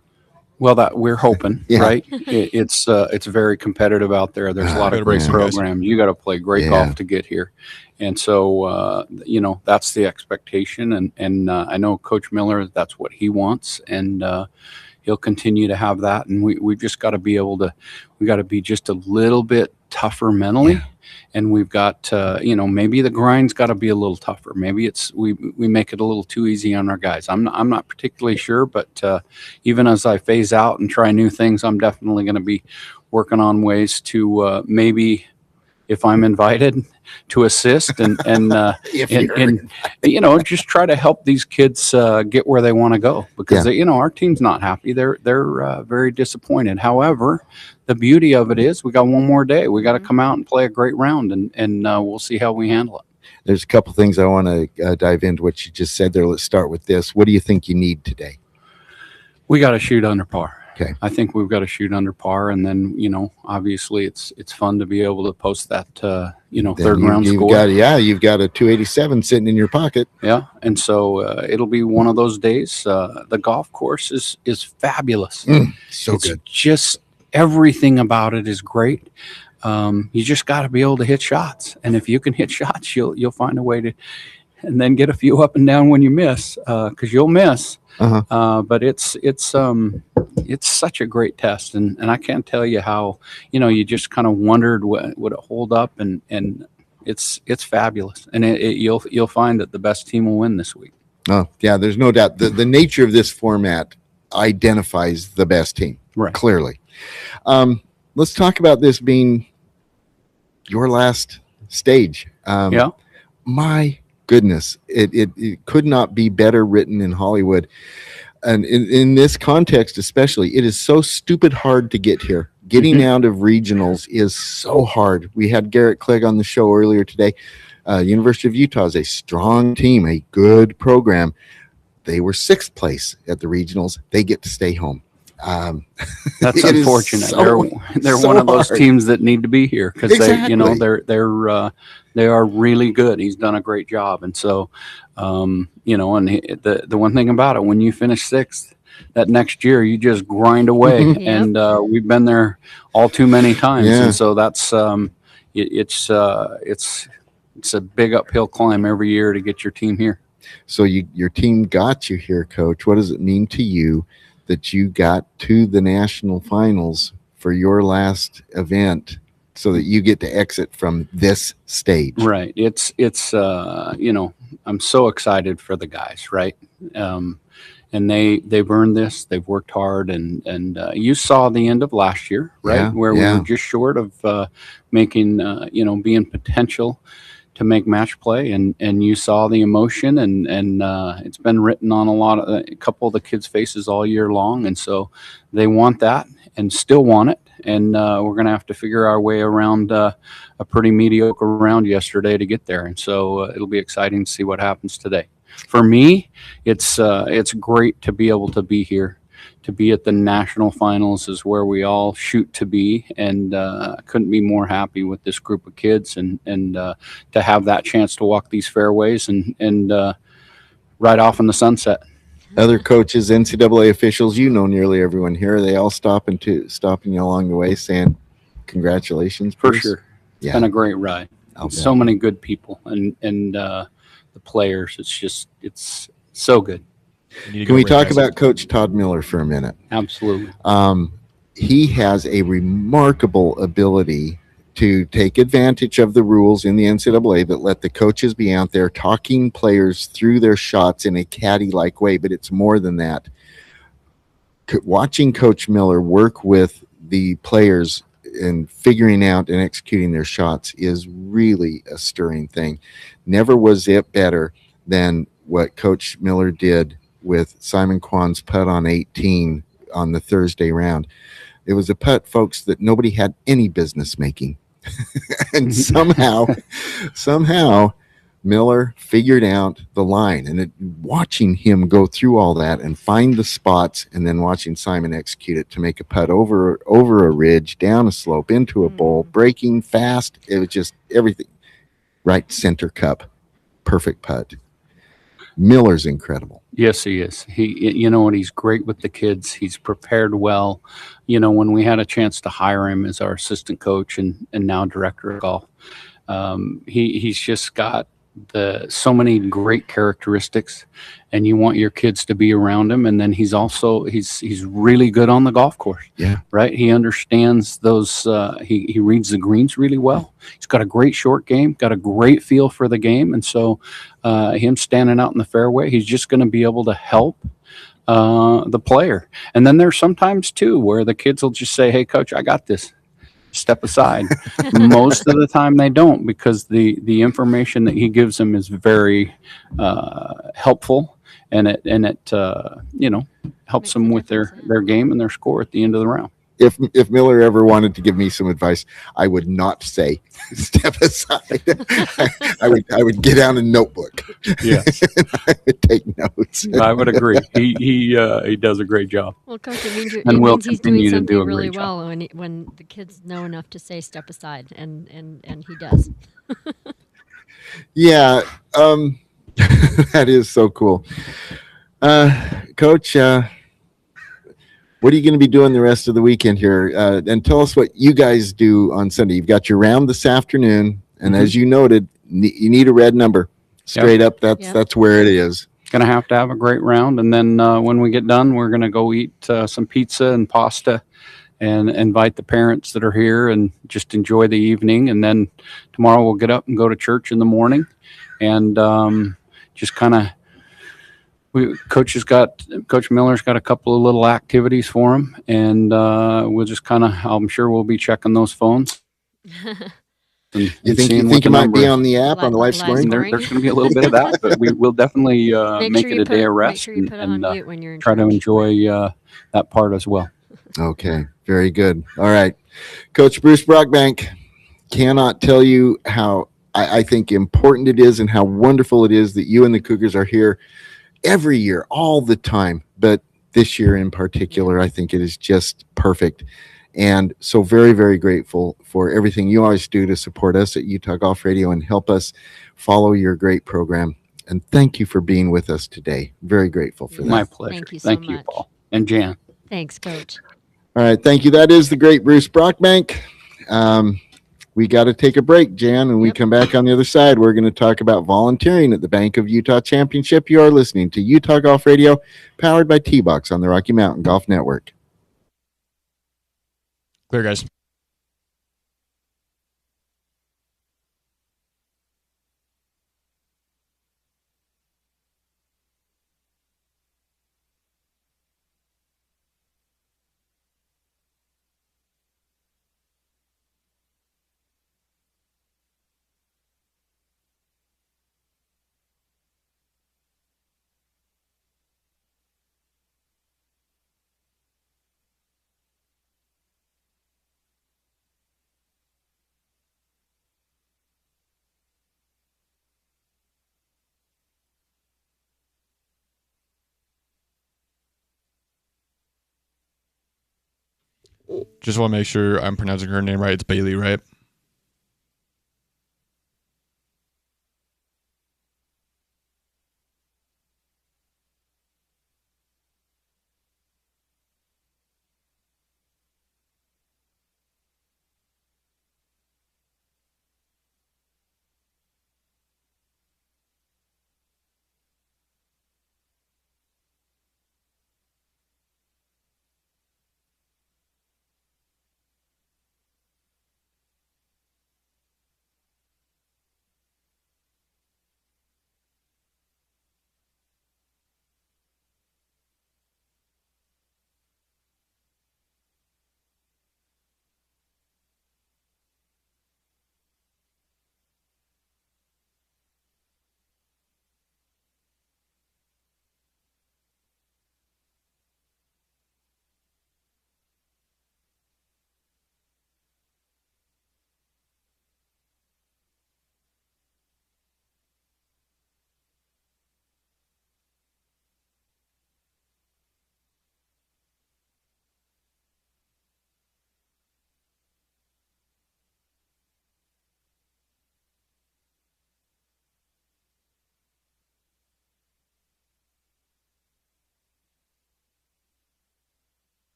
Well, that we're hoping, right? It's very competitive out there. There's a lot of great programs. You got to play great golf to get here, and so you know, that's the expectation. And I know Coach Miller, that's what he wants, and he'll continue to have that. And we just got to be able to. We got to be just a little bit tougher mentally. Yeah. And we've got, you know, maybe the grind's got to be a little tougher. Maybe it's we make it a little too easy on our guys. I'm not particularly sure, but even as I phase out and try new things, I'm definitely going to be working on ways to maybe, if I'm invited, to assist and you know, just try to help these kids get where they want to go, because you know, our team's not happy. They're very disappointed. However, the beauty of it is we got one more day. We got to come out and play a great round, and we'll see how we handle it.
There's a couple things I want to dive into what you just said there. Let's start with this. What do you think you need today?
We got to shoot under par.
Okay.
I think we've got to shoot under par, and then, you know, obviously it's fun to be able to post that you know, third round score.
You've got a 287 sitting in your pocket.
Yeah, and so it'll be one of those days. The golf course is fabulous.
It's good.
Just everything about it is great. You just got to be able to hit shots, and if you can hit shots, you'll find a way to, and then get a few up and down when you miss, because you'll miss. But it's such a great test, and I can't tell you how, you know, you just kind of wondered would it hold up, and it's fabulous, and you'll find that the best team will win this week.
Oh yeah, there's no doubt. The nature of this format identifies the best team,
right?
Clearly. Let's talk about this being your last stage. My goodness, it could not be better written in Hollywood. And in this context especially, it is so stupid hard to get here. Getting out of regionals is so hard. We had Garrett Clegg on the show earlier today. University of Utah is a strong team, a good program. They were 6th place at the regionals. They get to stay home.
That's unfortunate. They're one of those teams that need to be here, because they, you know, they are really good. He's done a great job, and so you know, and the one thing about it, when you finish 6th, that next year you just grind away, and we've been there all too many times, and so that's it's a big uphill climb every year to get your team here.
So your team got you here, Coach. What does it mean to you that you got to the national finals for your last event so that you get to exit from this stage.
Right. It's I'm so excited for the guys, right? And they've earned this. They've worked hard, and you saw the end of last year, right, where we were just short of making, being potential to make match play, and you saw the emotion, and it's been written on a couple of the kids' faces all year long, and so they want that and still want it, and we're going to have to figure our way around a pretty mediocre round yesterday to get there, and so it'll be exciting to see what happens today. For me, it's great to be able to be here. To be at the national finals is where we all shoot to be, and couldn't be more happy with this group of kids, and to have that chance to walk these fairways and ride off in the sunset.
Other coaches, NCAA officials, nearly everyone here, they all stopping you along the way saying congratulations.
For sure. It's been a great ride. So many good people and the players. It's so good.
Can we talk about Coach Todd Miller for a minute?
Absolutely.
He has a remarkable ability to take advantage of the rules in the NCAA that let the coaches be out there talking players through their shots in a caddy-like way, but it's more than that. Watching Coach Miller work with the players and figuring out and executing their shots is really a stirring thing. Never was it better than what Coach Miller did with Simon Kwan's putt on 18 on the Thursday round. It was a putt, folks, that nobody had any business making. And somehow Miller figured out the line, and watching him go through all that and find the spots, and then watching Simon execute it to make a putt over a ridge, down a slope, into a bowl, breaking fast. It was just everything. Right center cup. Perfect putt. Miller's incredible.
Yes, he is. And he's great with the kids. He's prepared well. When we had a chance to hire him as our assistant coach and now director of golf, he's just got so many great characteristics, and you want your kids to be around him. And then he's really good on the golf course.
Yeah.
Right. He understands those. He reads the greens really well. He's got a great short game, got a great feel for the game. And so him standing out in the fairway, he's just going to be able to help the player. And then there's sometimes too where the kids will just say, "Hey, coach, I got this. Step aside." Most of the time they don't, because the information that he gives them is very helpful, and it helps them with their game and their score at the end of the round.
If Miller ever wanted to give me some advice, I would not say step aside. I would get out a notebook.
Yes.
I would take notes.
I would agree. He does a great job.
Well, Coach, it means he's doing something really well when the kids know enough to say step aside, and he does.
Yeah, that is so cool. Coach, what are you going to be doing the rest of the weekend here? And tell us what you guys do on Sunday. You've got your round this afternoon, and as you noted, you need a red number. Straight up, that's where it is.
Going to have a great round, and then when we get done, we're going to go eat some pizza and pasta and invite the parents that are here and just enjoy the evening. And then tomorrow we'll get up and go to church in the morning, and just kind of Coach Miller's got a couple of little activities for him, and we'll just I'm sure we'll be checking those phones.
You think it might be on the app, on the live scoring?
There's going to be a little bit of that, but we'll definitely make it a day of rest and try to enjoy that part as well.
Okay, very good. All right. Coach Bruce Brockbank, cannot tell you how I think important it is and how wonderful it is that you and the Cougars are here every year, all the time. But this year in particular, I think it is just perfect. And so very, very grateful for everything you always do to support us at Utah Golf Radio and help us follow your great program. And thank you for being with us today. Very grateful for that.
My pleasure.
Thank you so much.
Thank you, Paul. And Jan.
Thanks, Coach.
All right. Thank you. That is the great Bruce Brockbank. We got to take a break, Jan. When we come back on the other side, we're going to talk about volunteering at the Bank of Utah Championship. You are listening to Utah Golf Radio, powered by T-Box on the Rocky Mountain Golf Network.
Clear, guys. Just want to make sure I'm pronouncing her name right. It's Bailey, right?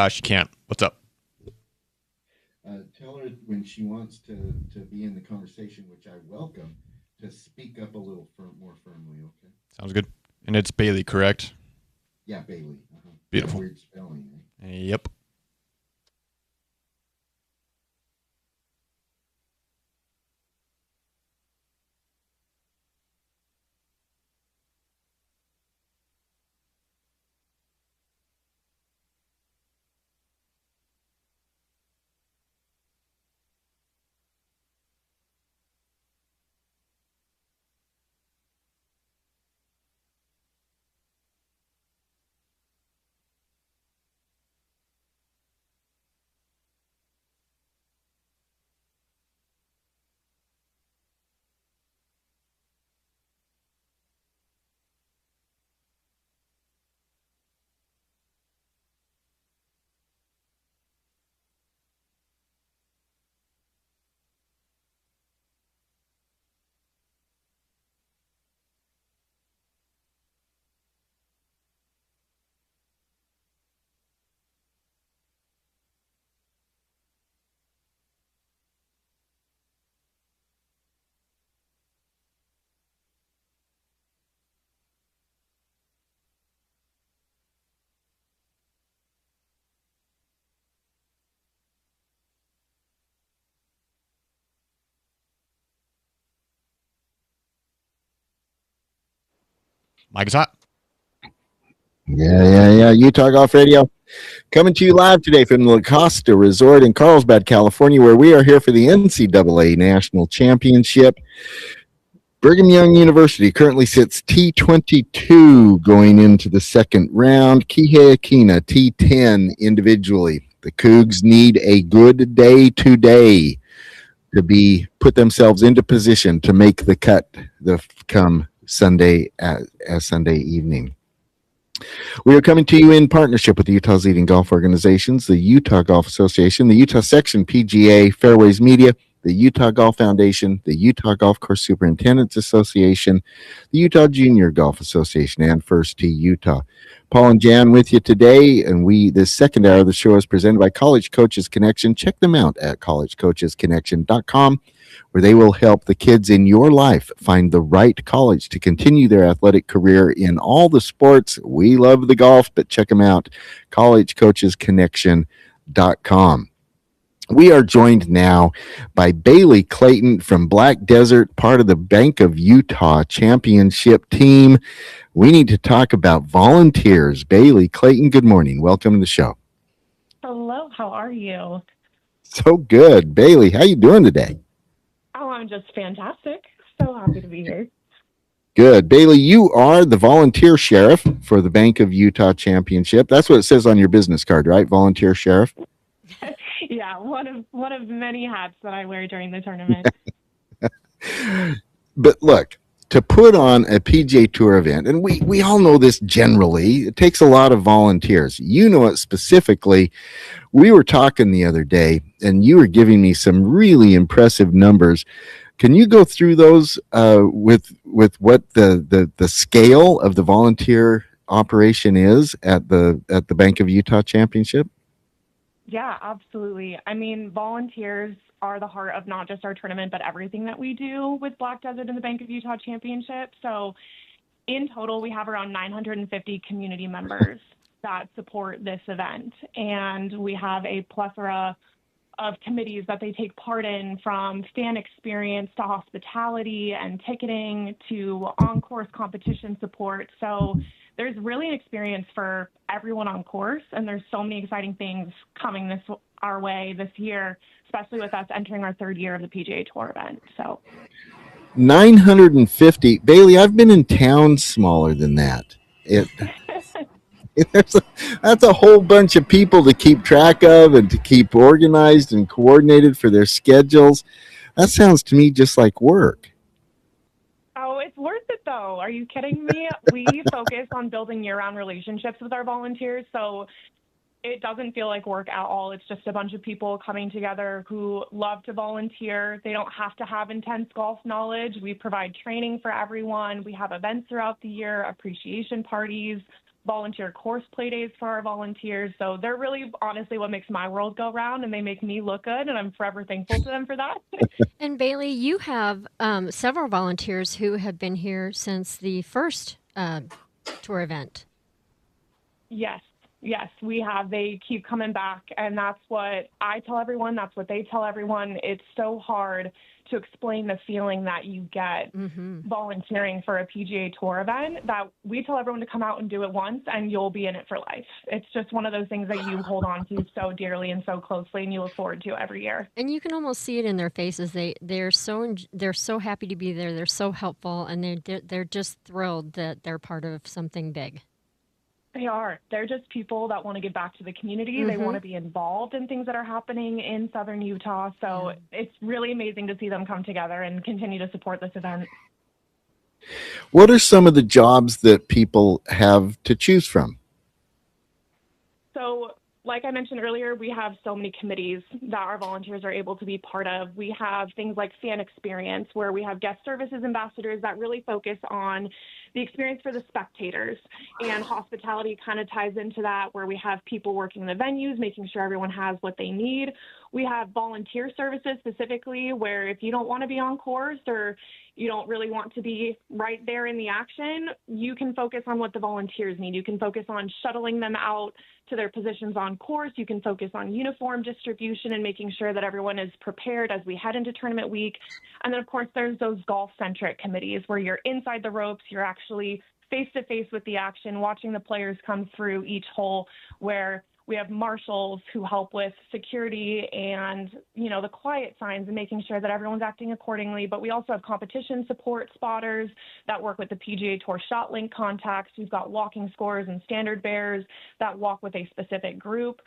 She can't. What's up?
Tell her when she wants to be in the conversation, which I welcome, to speak up a little more firmly, okay?
Sounds good. And it's Bailey, correct?
Yeah, Bailey.
Beautiful.
Weird spelling, right?
Yep. Mike is hot.
Yeah. Utah Golf Radio. Coming to you live today from the La Costa Resort in Carlsbad, California, where we are here for the NCAA National Championship. Brigham Young University currently sits T22 going into the second round. Kihei Akina, T10 individually. The Cougs need a good day today to put themselves into position to make the cut come Sunday Sunday evening. We are coming to you in partnership with Utah's leading golf organizations, the Utah Golf Association, the Utah Section PGA, Fairways Media, the Utah Golf Foundation, the Utah Golf Course Superintendents Association, the Utah Junior Golf Association, and First Tee Utah. Paul and Jan with you today, and this second hour of the show is presented by College Coaches Connection. Check them out at collegecoachesconnection.com, where they will help the kids in your life find the right college to continue their athletic career in all the sports. We love the golf, but check them out, collegecoachesconnection.com. We are joined now by Bailey Clayton from Black Desert, part of the Bank of Utah championship team. We need to talk about volunteers. Bailey Clayton, good morning. Welcome to the show.
Hello, how are you?
So good. Bailey, how you doing today?
Oh, I'm just fantastic. So happy to be here.
Good. Bailey, you are the volunteer sheriff for the Bank of Utah Championship. That's what it says on your business card, right? Volunteer sheriff.
Yeah, one of many hats that I wear during the tournament.
But look, to put on a PGA Tour event, and we all know this generally, it takes a lot of volunteers. You know it specifically. We were talking the other day, and you were giving me some really impressive numbers. Can you go through those with what the scale of the volunteer operation is at the Bank of Utah Championship?
Yeah, absolutely. I mean, volunteers are the heart of not just our tournament, but everything that we do with Black Desert and the Bank of Utah Championship. So in total, we have around 950 community members that support this event. And we have a plethora of committees that they take part in, from fan experience to hospitality and ticketing to on-course competition support. So there's really an experience for everyone on course, and there's so many exciting things coming our way this year, especially with us entering our third year of the PGA Tour event. So
950. Bailey, I've been in towns smaller than that. That's a whole bunch of people to keep track of and to keep organized and coordinated for their schedules. That sounds to me just like work.
Oh, it's worth it, though. Are you kidding me? We focus on building year-round relationships with our volunteers, so it doesn't feel like work at all. It's just a bunch of people coming together who love to volunteer. They don't have to have intense golf knowledge. We provide training for everyone. We have events throughout the year, appreciation parties, volunteer course play days for our volunteers. So they're really honestly what makes my world go round, and they make me look good, and I'm forever thankful to them for that.
And Bailey, you have several volunteers who have been here since the first tour event.
Yes, we have. They keep coming back, and that's what I tell everyone. That's what they tell everyone. It's so hard to explain the feeling that you get volunteering for a PGA Tour event, that we tell everyone to come out and do it once, and you'll be in it for life. It's just one of those things that you hold on to so dearly and so closely, and you look forward to every year.
And you can almost see it in their faces. They're so happy to be there. They're so helpful, and they're just thrilled that they're part of something big.
They are. They're just people that want to give back to the community. They want to be involved in things that are happening in southern Utah. So it's really amazing to see them come together and continue to support this event.
What are some of the jobs that people have to choose from?
So, like I mentioned earlier, we have so many committees that our volunteers are able to be part of. We have things like fan experience, where we have guest services ambassadors that really focus on the experience for the spectators, and hospitality kind of ties into that, where we have people working the venues, making sure everyone has what they need. We have volunteer services specifically, where if you don't want to be on course or you don't really want to be right there in the action, you can focus on what the volunteers need. You can focus on shuttling them out to their positions on course. You can focus on uniform distribution and making sure that everyone is prepared as we head into tournament week. And then, of course, there's those golf-centric committees where you're inside the ropes, you're actually face-to-face with the action, watching the players come through each hole, where we have marshals who help with security and, the quiet signs and making sure that everyone's acting accordingly. But we also have competition support spotters that work with the PGA Tour ShotLink contacts. We've got walking scores and standard bearers that walk with a specific group.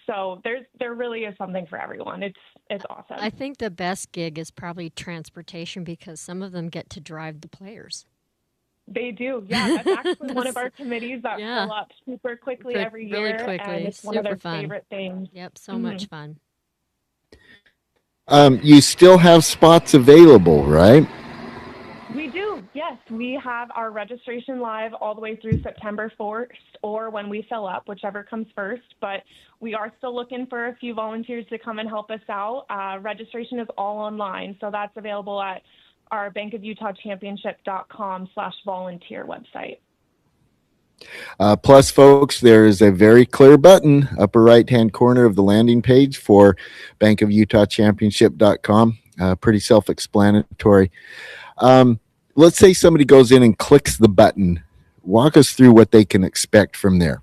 So there really is something for everyone. It's awesome.
I think the best gig is probably transportation, because some of them get to drive the players.
They do, yeah. That's actually one of our committees that fill up super quickly every year.
Really quickly.
And it's one of their favorite things.
Yep, so much fun.
You still have spots available, right?
We do, yes. We have our registration live all the way through September 1st, or when we fill up, whichever comes first. But we are still looking for a few volunteers to come and help us out. Registration is all online, so that's available at our bankofutahchampionship.com/volunteer website.
Plus, folks, there is a very clear button upper right-hand corner of the landing page for bankofutahchampionship.com. Pretty self-explanatory. Let's say somebody goes in and clicks the button. Walk us through what they can expect from there.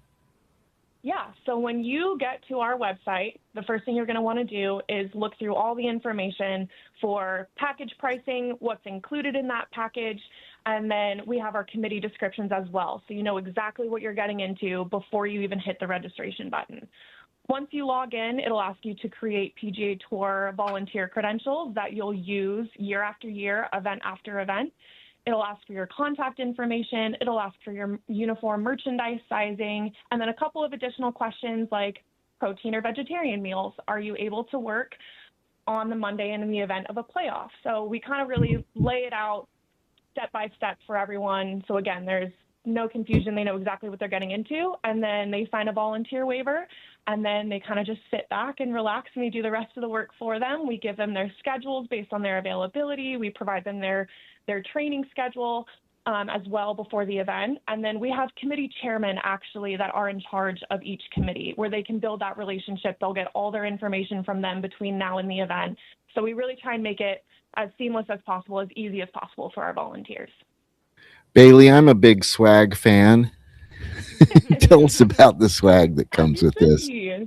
Yeah, so when you get to our website, the first thing you're going to want to do is look through all the information for package pricing, what's included in that package, And then we have our committee descriptions as well. So you know exactly what you're getting into before you even hit the registration button. Once you log in, it'll ask you to create PGA Tour volunteer credentials that you'll use year after year, event after event. It'll ask for your contact information. It'll ask for your uniform merchandise sizing, and then a couple of additional questions like protein or vegetarian meals. Are you able to work on the Monday and in the event of a playoff? So we kind of really lay it out step by step for everyone. So again, there's no confusion. They know exactly what they're getting into, and then they sign a volunteer waiver, and then they kind of just sit back and relax, and we do the rest of the work for them. We give them their schedules based on their availability. We provide them their training schedule as well before the event. And then we have committee chairmen actually that are in charge of each committee where they can build that relationship. They'll get all their information from them between now and the event. So we really try and make it as seamless as possible, as easy as possible for our volunteers.
Bailey, I'm a big swag fan. Tell us about the swag that comes with this.
Yeah,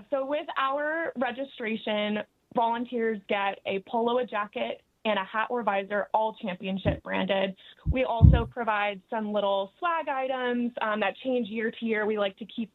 so with our registration, volunteers get a polo jacket and a hat or visor, all championship branded. We also provide some little swag items that change year to year. We like to keep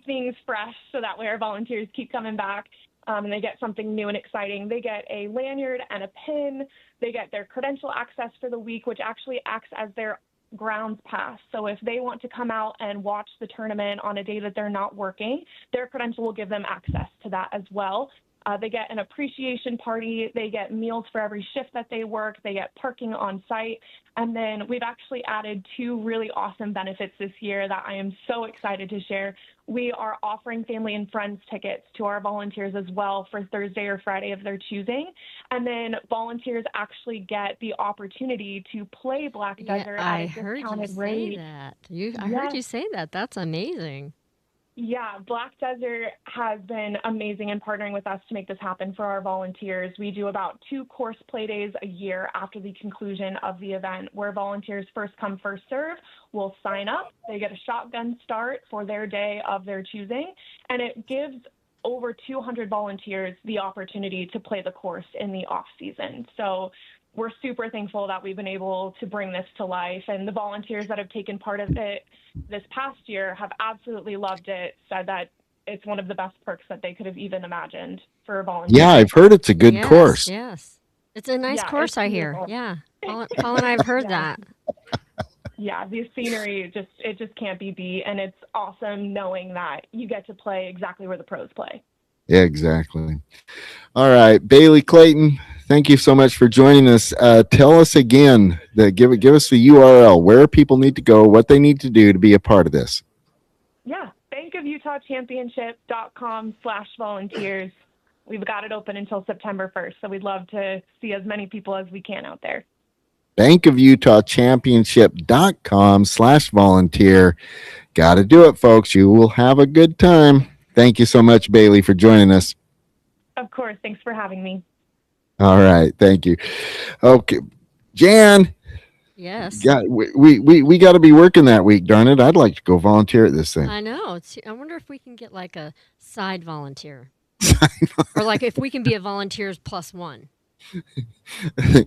things fresh so that way our volunteers keep coming back and they get something new and exciting. They get a lanyard and a pin. They get their credential access for the week, which actually acts as their grounds pass. So if they want to come out and watch the tournament on a day that they're not working, their credential will give them access to that as well. They get an appreciation party. They get meals for every shift that they work. They get parking on site. And then we've actually added 2 really awesome benefits this year that I am so excited to share. We are offering family and friends tickets to our volunteers as well for Thursday or Friday of their choosing. And then volunteers actually get the opportunity to play Black Desert at a discounted rate.
I heard you say that. That's amazing.
Yeah, Black Desert has been amazing in partnering with us to make this happen for our volunteers. We do about 2 course play days a year after the conclusion of the event where volunteers first come, first serve will sign up. They get a shotgun start for their day of their choosing, and it gives over 200 volunteers the opportunity to play the course in the off season. So we're super thankful that we've been able to bring this to life, and the volunteers that have taken part of it this past year have absolutely loved it, said that it's one of the best perks that they could have even imagined for volunteers.
Yeah, I've heard it's a good course.
Yes. It's a nice course, I hear. Yeah. Paul and I have heard that.
Yeah, the scenery just can't be beat, and it's awesome knowing that you get to play exactly where the pros play.
Yeah, exactly. All right, Bailey Clayton, thank you so much for joining us. Tell us again, give us the URL, where people need to go, what they need to do to be a part of this.
Yeah, bankofutahchampionship.com/volunteers. We've got it open until September 1st, so we'd love to see as many people as we can out there.
bankofutahchampionship.com/volunteer. Got to do it, folks. You will have a good time. Thank you so much, Bailey, for joining us.
Of course. Thanks for having me.
All right. Thank you. Okay. Jan.
Yes.
We got to be working that week, darn it. I'd like to go volunteer at this thing.
I know. I wonder if we can get like a side volunteer. Or like if we can be a volunteers +1.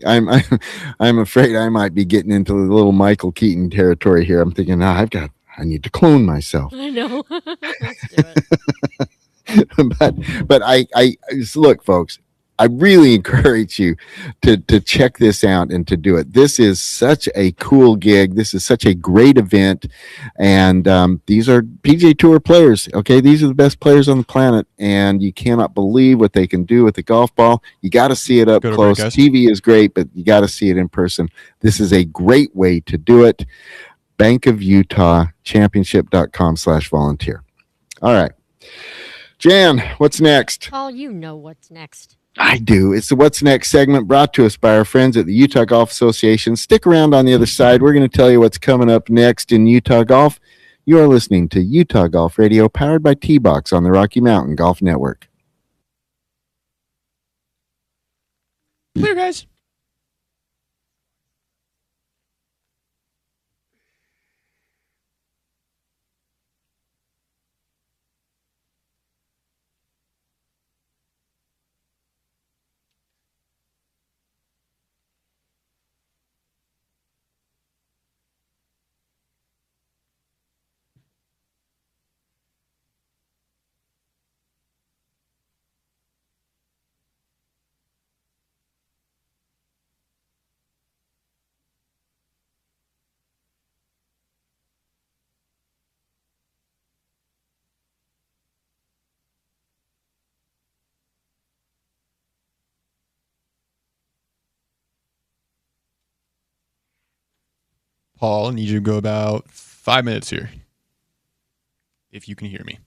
I'm afraid I might be getting into the little Michael Keaton territory here. I'm thinking, I need to clone myself.
I know. Let's do it.
but I look, folks, I really encourage you to check this out and to do it. This is such a cool gig. This is such a great event. And these are PGA Tour players. Okay. These are the best players on the planet. And you cannot believe what they can do with the golf ball. You got to see it up close. TV is great, but you got to see it in person. This is a great way to do it. bankofutahchampionship.com/volunteer. All right. Jan, what's next?
Paul, you know what's next.
I do. It's the What's Next segment brought to us by our friends at the Utah Golf Association. Stick around on the other side. We're going to tell you what's coming up next in Utah Golf. You are listening to Utah Golf Radio, powered by T-Box on the Rocky Mountain Golf Network.
Clear, guys. Paul, I need you to go about 5 minutes here, if you can hear me.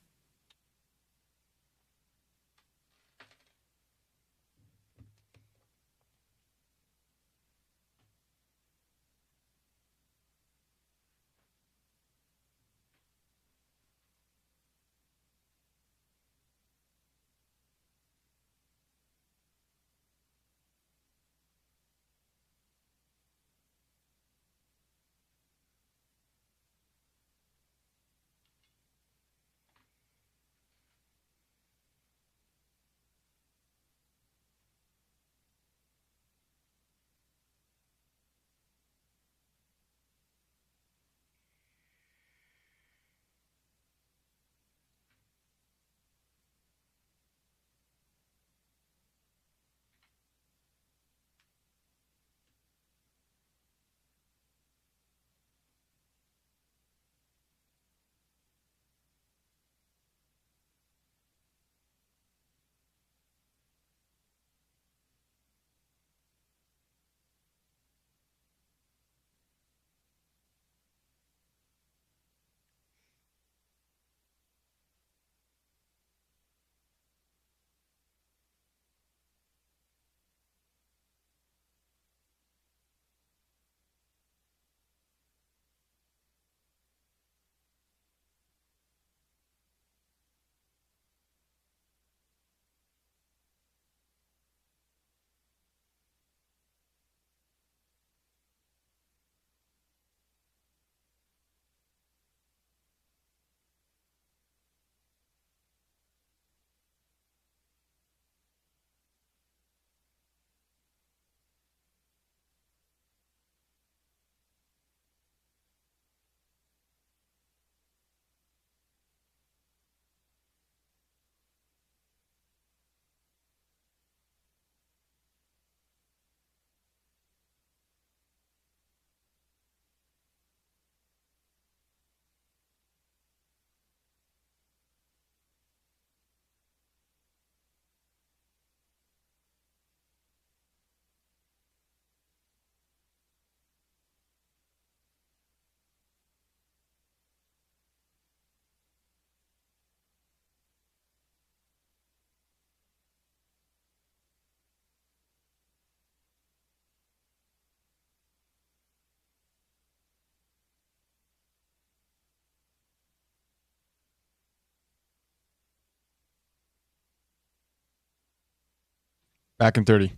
Back in 30.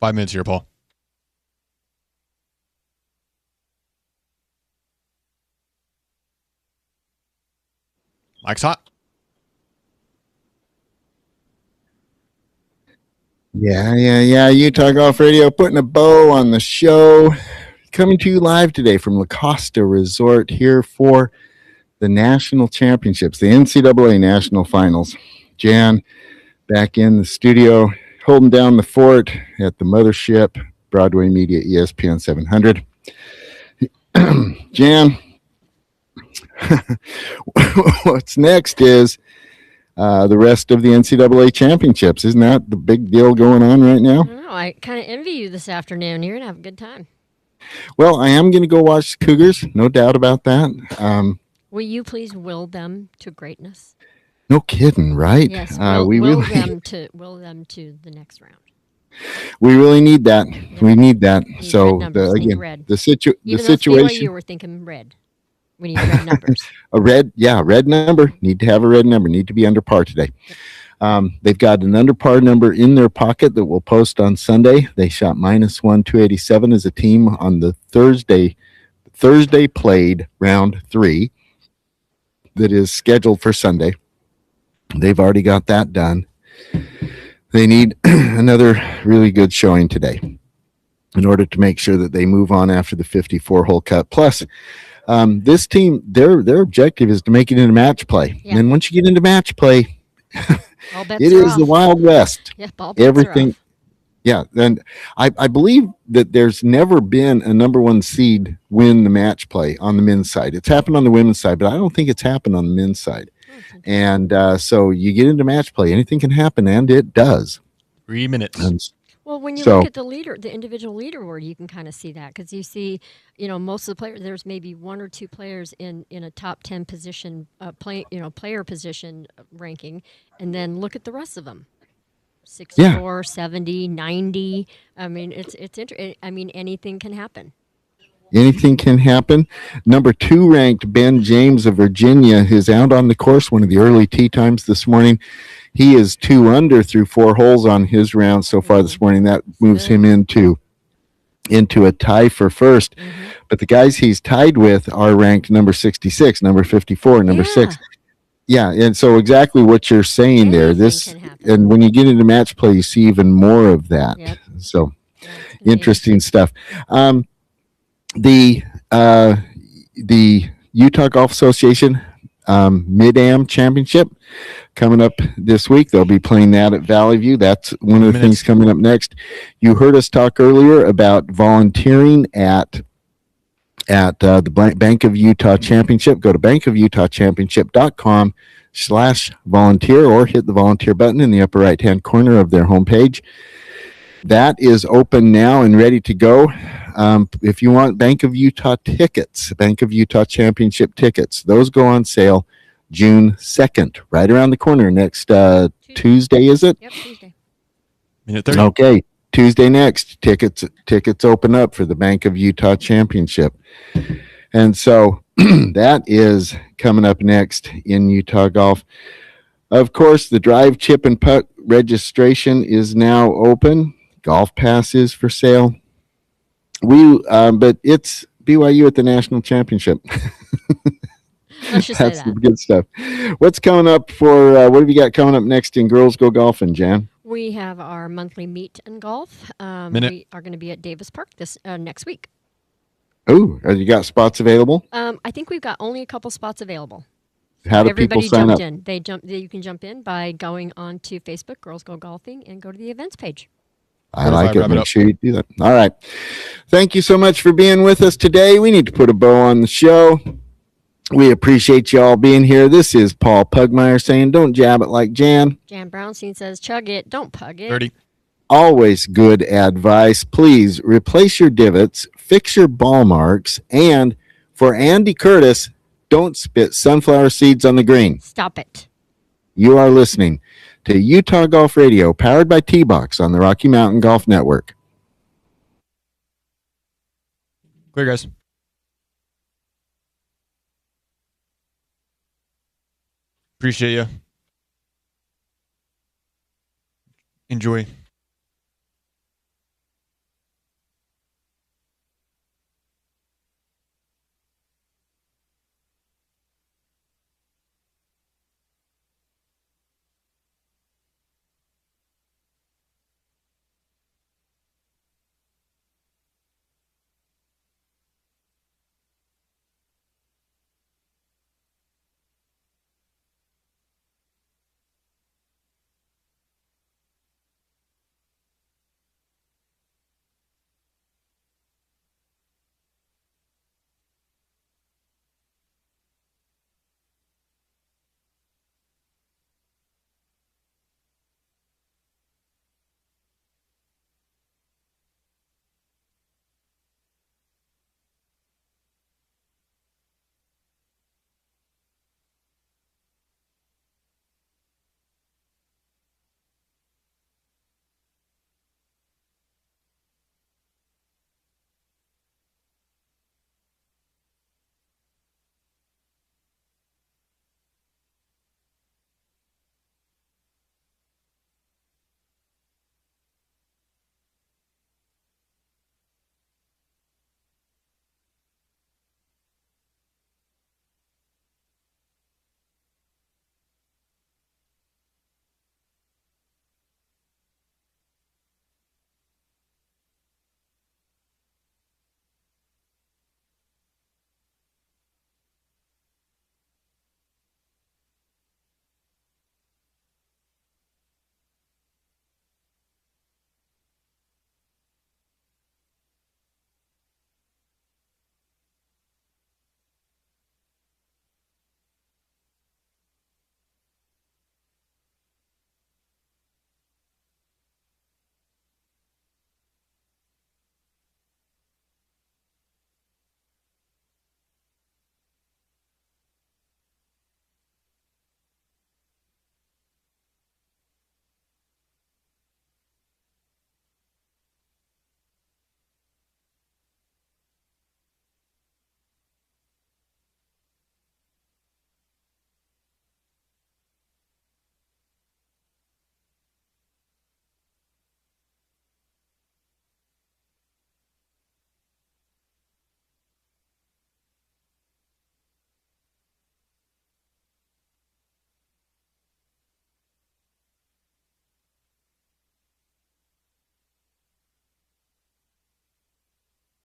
Five minutes here, Paul. Mike's hot.
Yeah. Utah Golf Radio putting a bow on the show. Coming to you live today from La Costa Resort here for the national championships, the NCAA national finals. Jan back in the studio, holding down the fort at the mothership, Broadway Media, ESPN 700. Jan, what's next is the rest of the NCAA championships. Isn't that the big deal going on right now?
I don't know. I kind of envy you this afternoon. You're going to have a good time.
Well, I am going to go watch the Cougars, no doubt about that.
Will you please will them to greatness?
No kidding, right?
Yes, will them to the next round.
We really need that. Yeah. We need that.
Need
so the situation.
You were thinking red. We need red numbers.
red number. Need to have a red number. Need to be under par today. They've got an under par number in their pocket that we'll post on Sunday. They shot -1, 287 as a team on the Thursday played round 3 that is scheduled for Sunday. They've already got that done. They need another really good showing today. in order to make sure that they move on after the 54-hole cut. Plus, this team, their objective is to make it into match play. Yeah. And once you get into match play, it is the Wild West.
Yeah, all bets everything. Are off.
Yeah, and I believe that there's never been a number one seed win the match play on the men's side. It's happened on the women's side, but I don't think it's happened on the men's side. And so you get into match play, anything can happen, and it does.
3 minutes.
Well, when you look at the individual leaderboard, you can kind of see that because you see, most of the players. There's maybe one or two players in a top 10 position, player position ranking, and then look at the rest of them. 64, 70, 90. I mean, it's interesting. I mean, anything can happen.
Anything can happen. Number 2 ranked Ben James of Virginia is out on the course, one of the early tee times this morning. He is 2 under through 4 holes on his round so far this morning. That moves him into a tie for first. Mm-hmm. But the guys he's tied with are ranked number 66, number 54, number 6. Yeah, and so exactly what you're saying there. And when you get into match play, you see even more of that. Yep. So interesting stuff. The Utah Golf Association Mid-Am Championship coming up this week. They'll be playing that at Valley View. That's one of the things coming up next. You heard us talk earlier about volunteering at the Bank of Utah Championship. Go to bankofutahchampionship.com/volunteer or hit the volunteer button in the upper right-hand corner of their homepage. That is open now and ready to go. If you want Bank of Utah tickets, Bank of Utah Championship tickets, those go on sale June 2nd, right around the corner next Tuesday, is it?
Yep, Tuesday.
Minute 30.
Okay. Tuesday next, tickets open up for the Bank of Utah Championship. And so that is coming up next in Utah Golf. Of course, the drive, chip, and putt registration is now open. Golf Pass is for sale. But it's BYU at the National Championship.
Let's just
That's
say that.
The good stuff. What's coming up for, what have you got coming up next in Girls Go Golfing, Jan?
We have our monthly meet and golf. We are going to be at Davis Park this next week.
Oh, have you got spots available?
I think we've got only a couple spots available.
How do people sign up?
In. You can jump in by going on to Facebook, Girls Go Golfing, and go to the events page.
I like it. Make sure you do that. All right. Thank you so much for being with us today. We need to put a bow on the show. We appreciate you all being here. This is Paul Pugmire saying, don't jab it like Jan.
Jan Brownstein says, chug it, don't pug it.
30.
Always good advice. Please replace your divots, fix your ball marks, and for Andy Curtis, don't spit sunflower seeds on the green.
Stop it.
You are listening to Utah Golf Radio, powered by T-Box on the Rocky Mountain Golf Network.
Clear, guys. Appreciate you. Enjoy.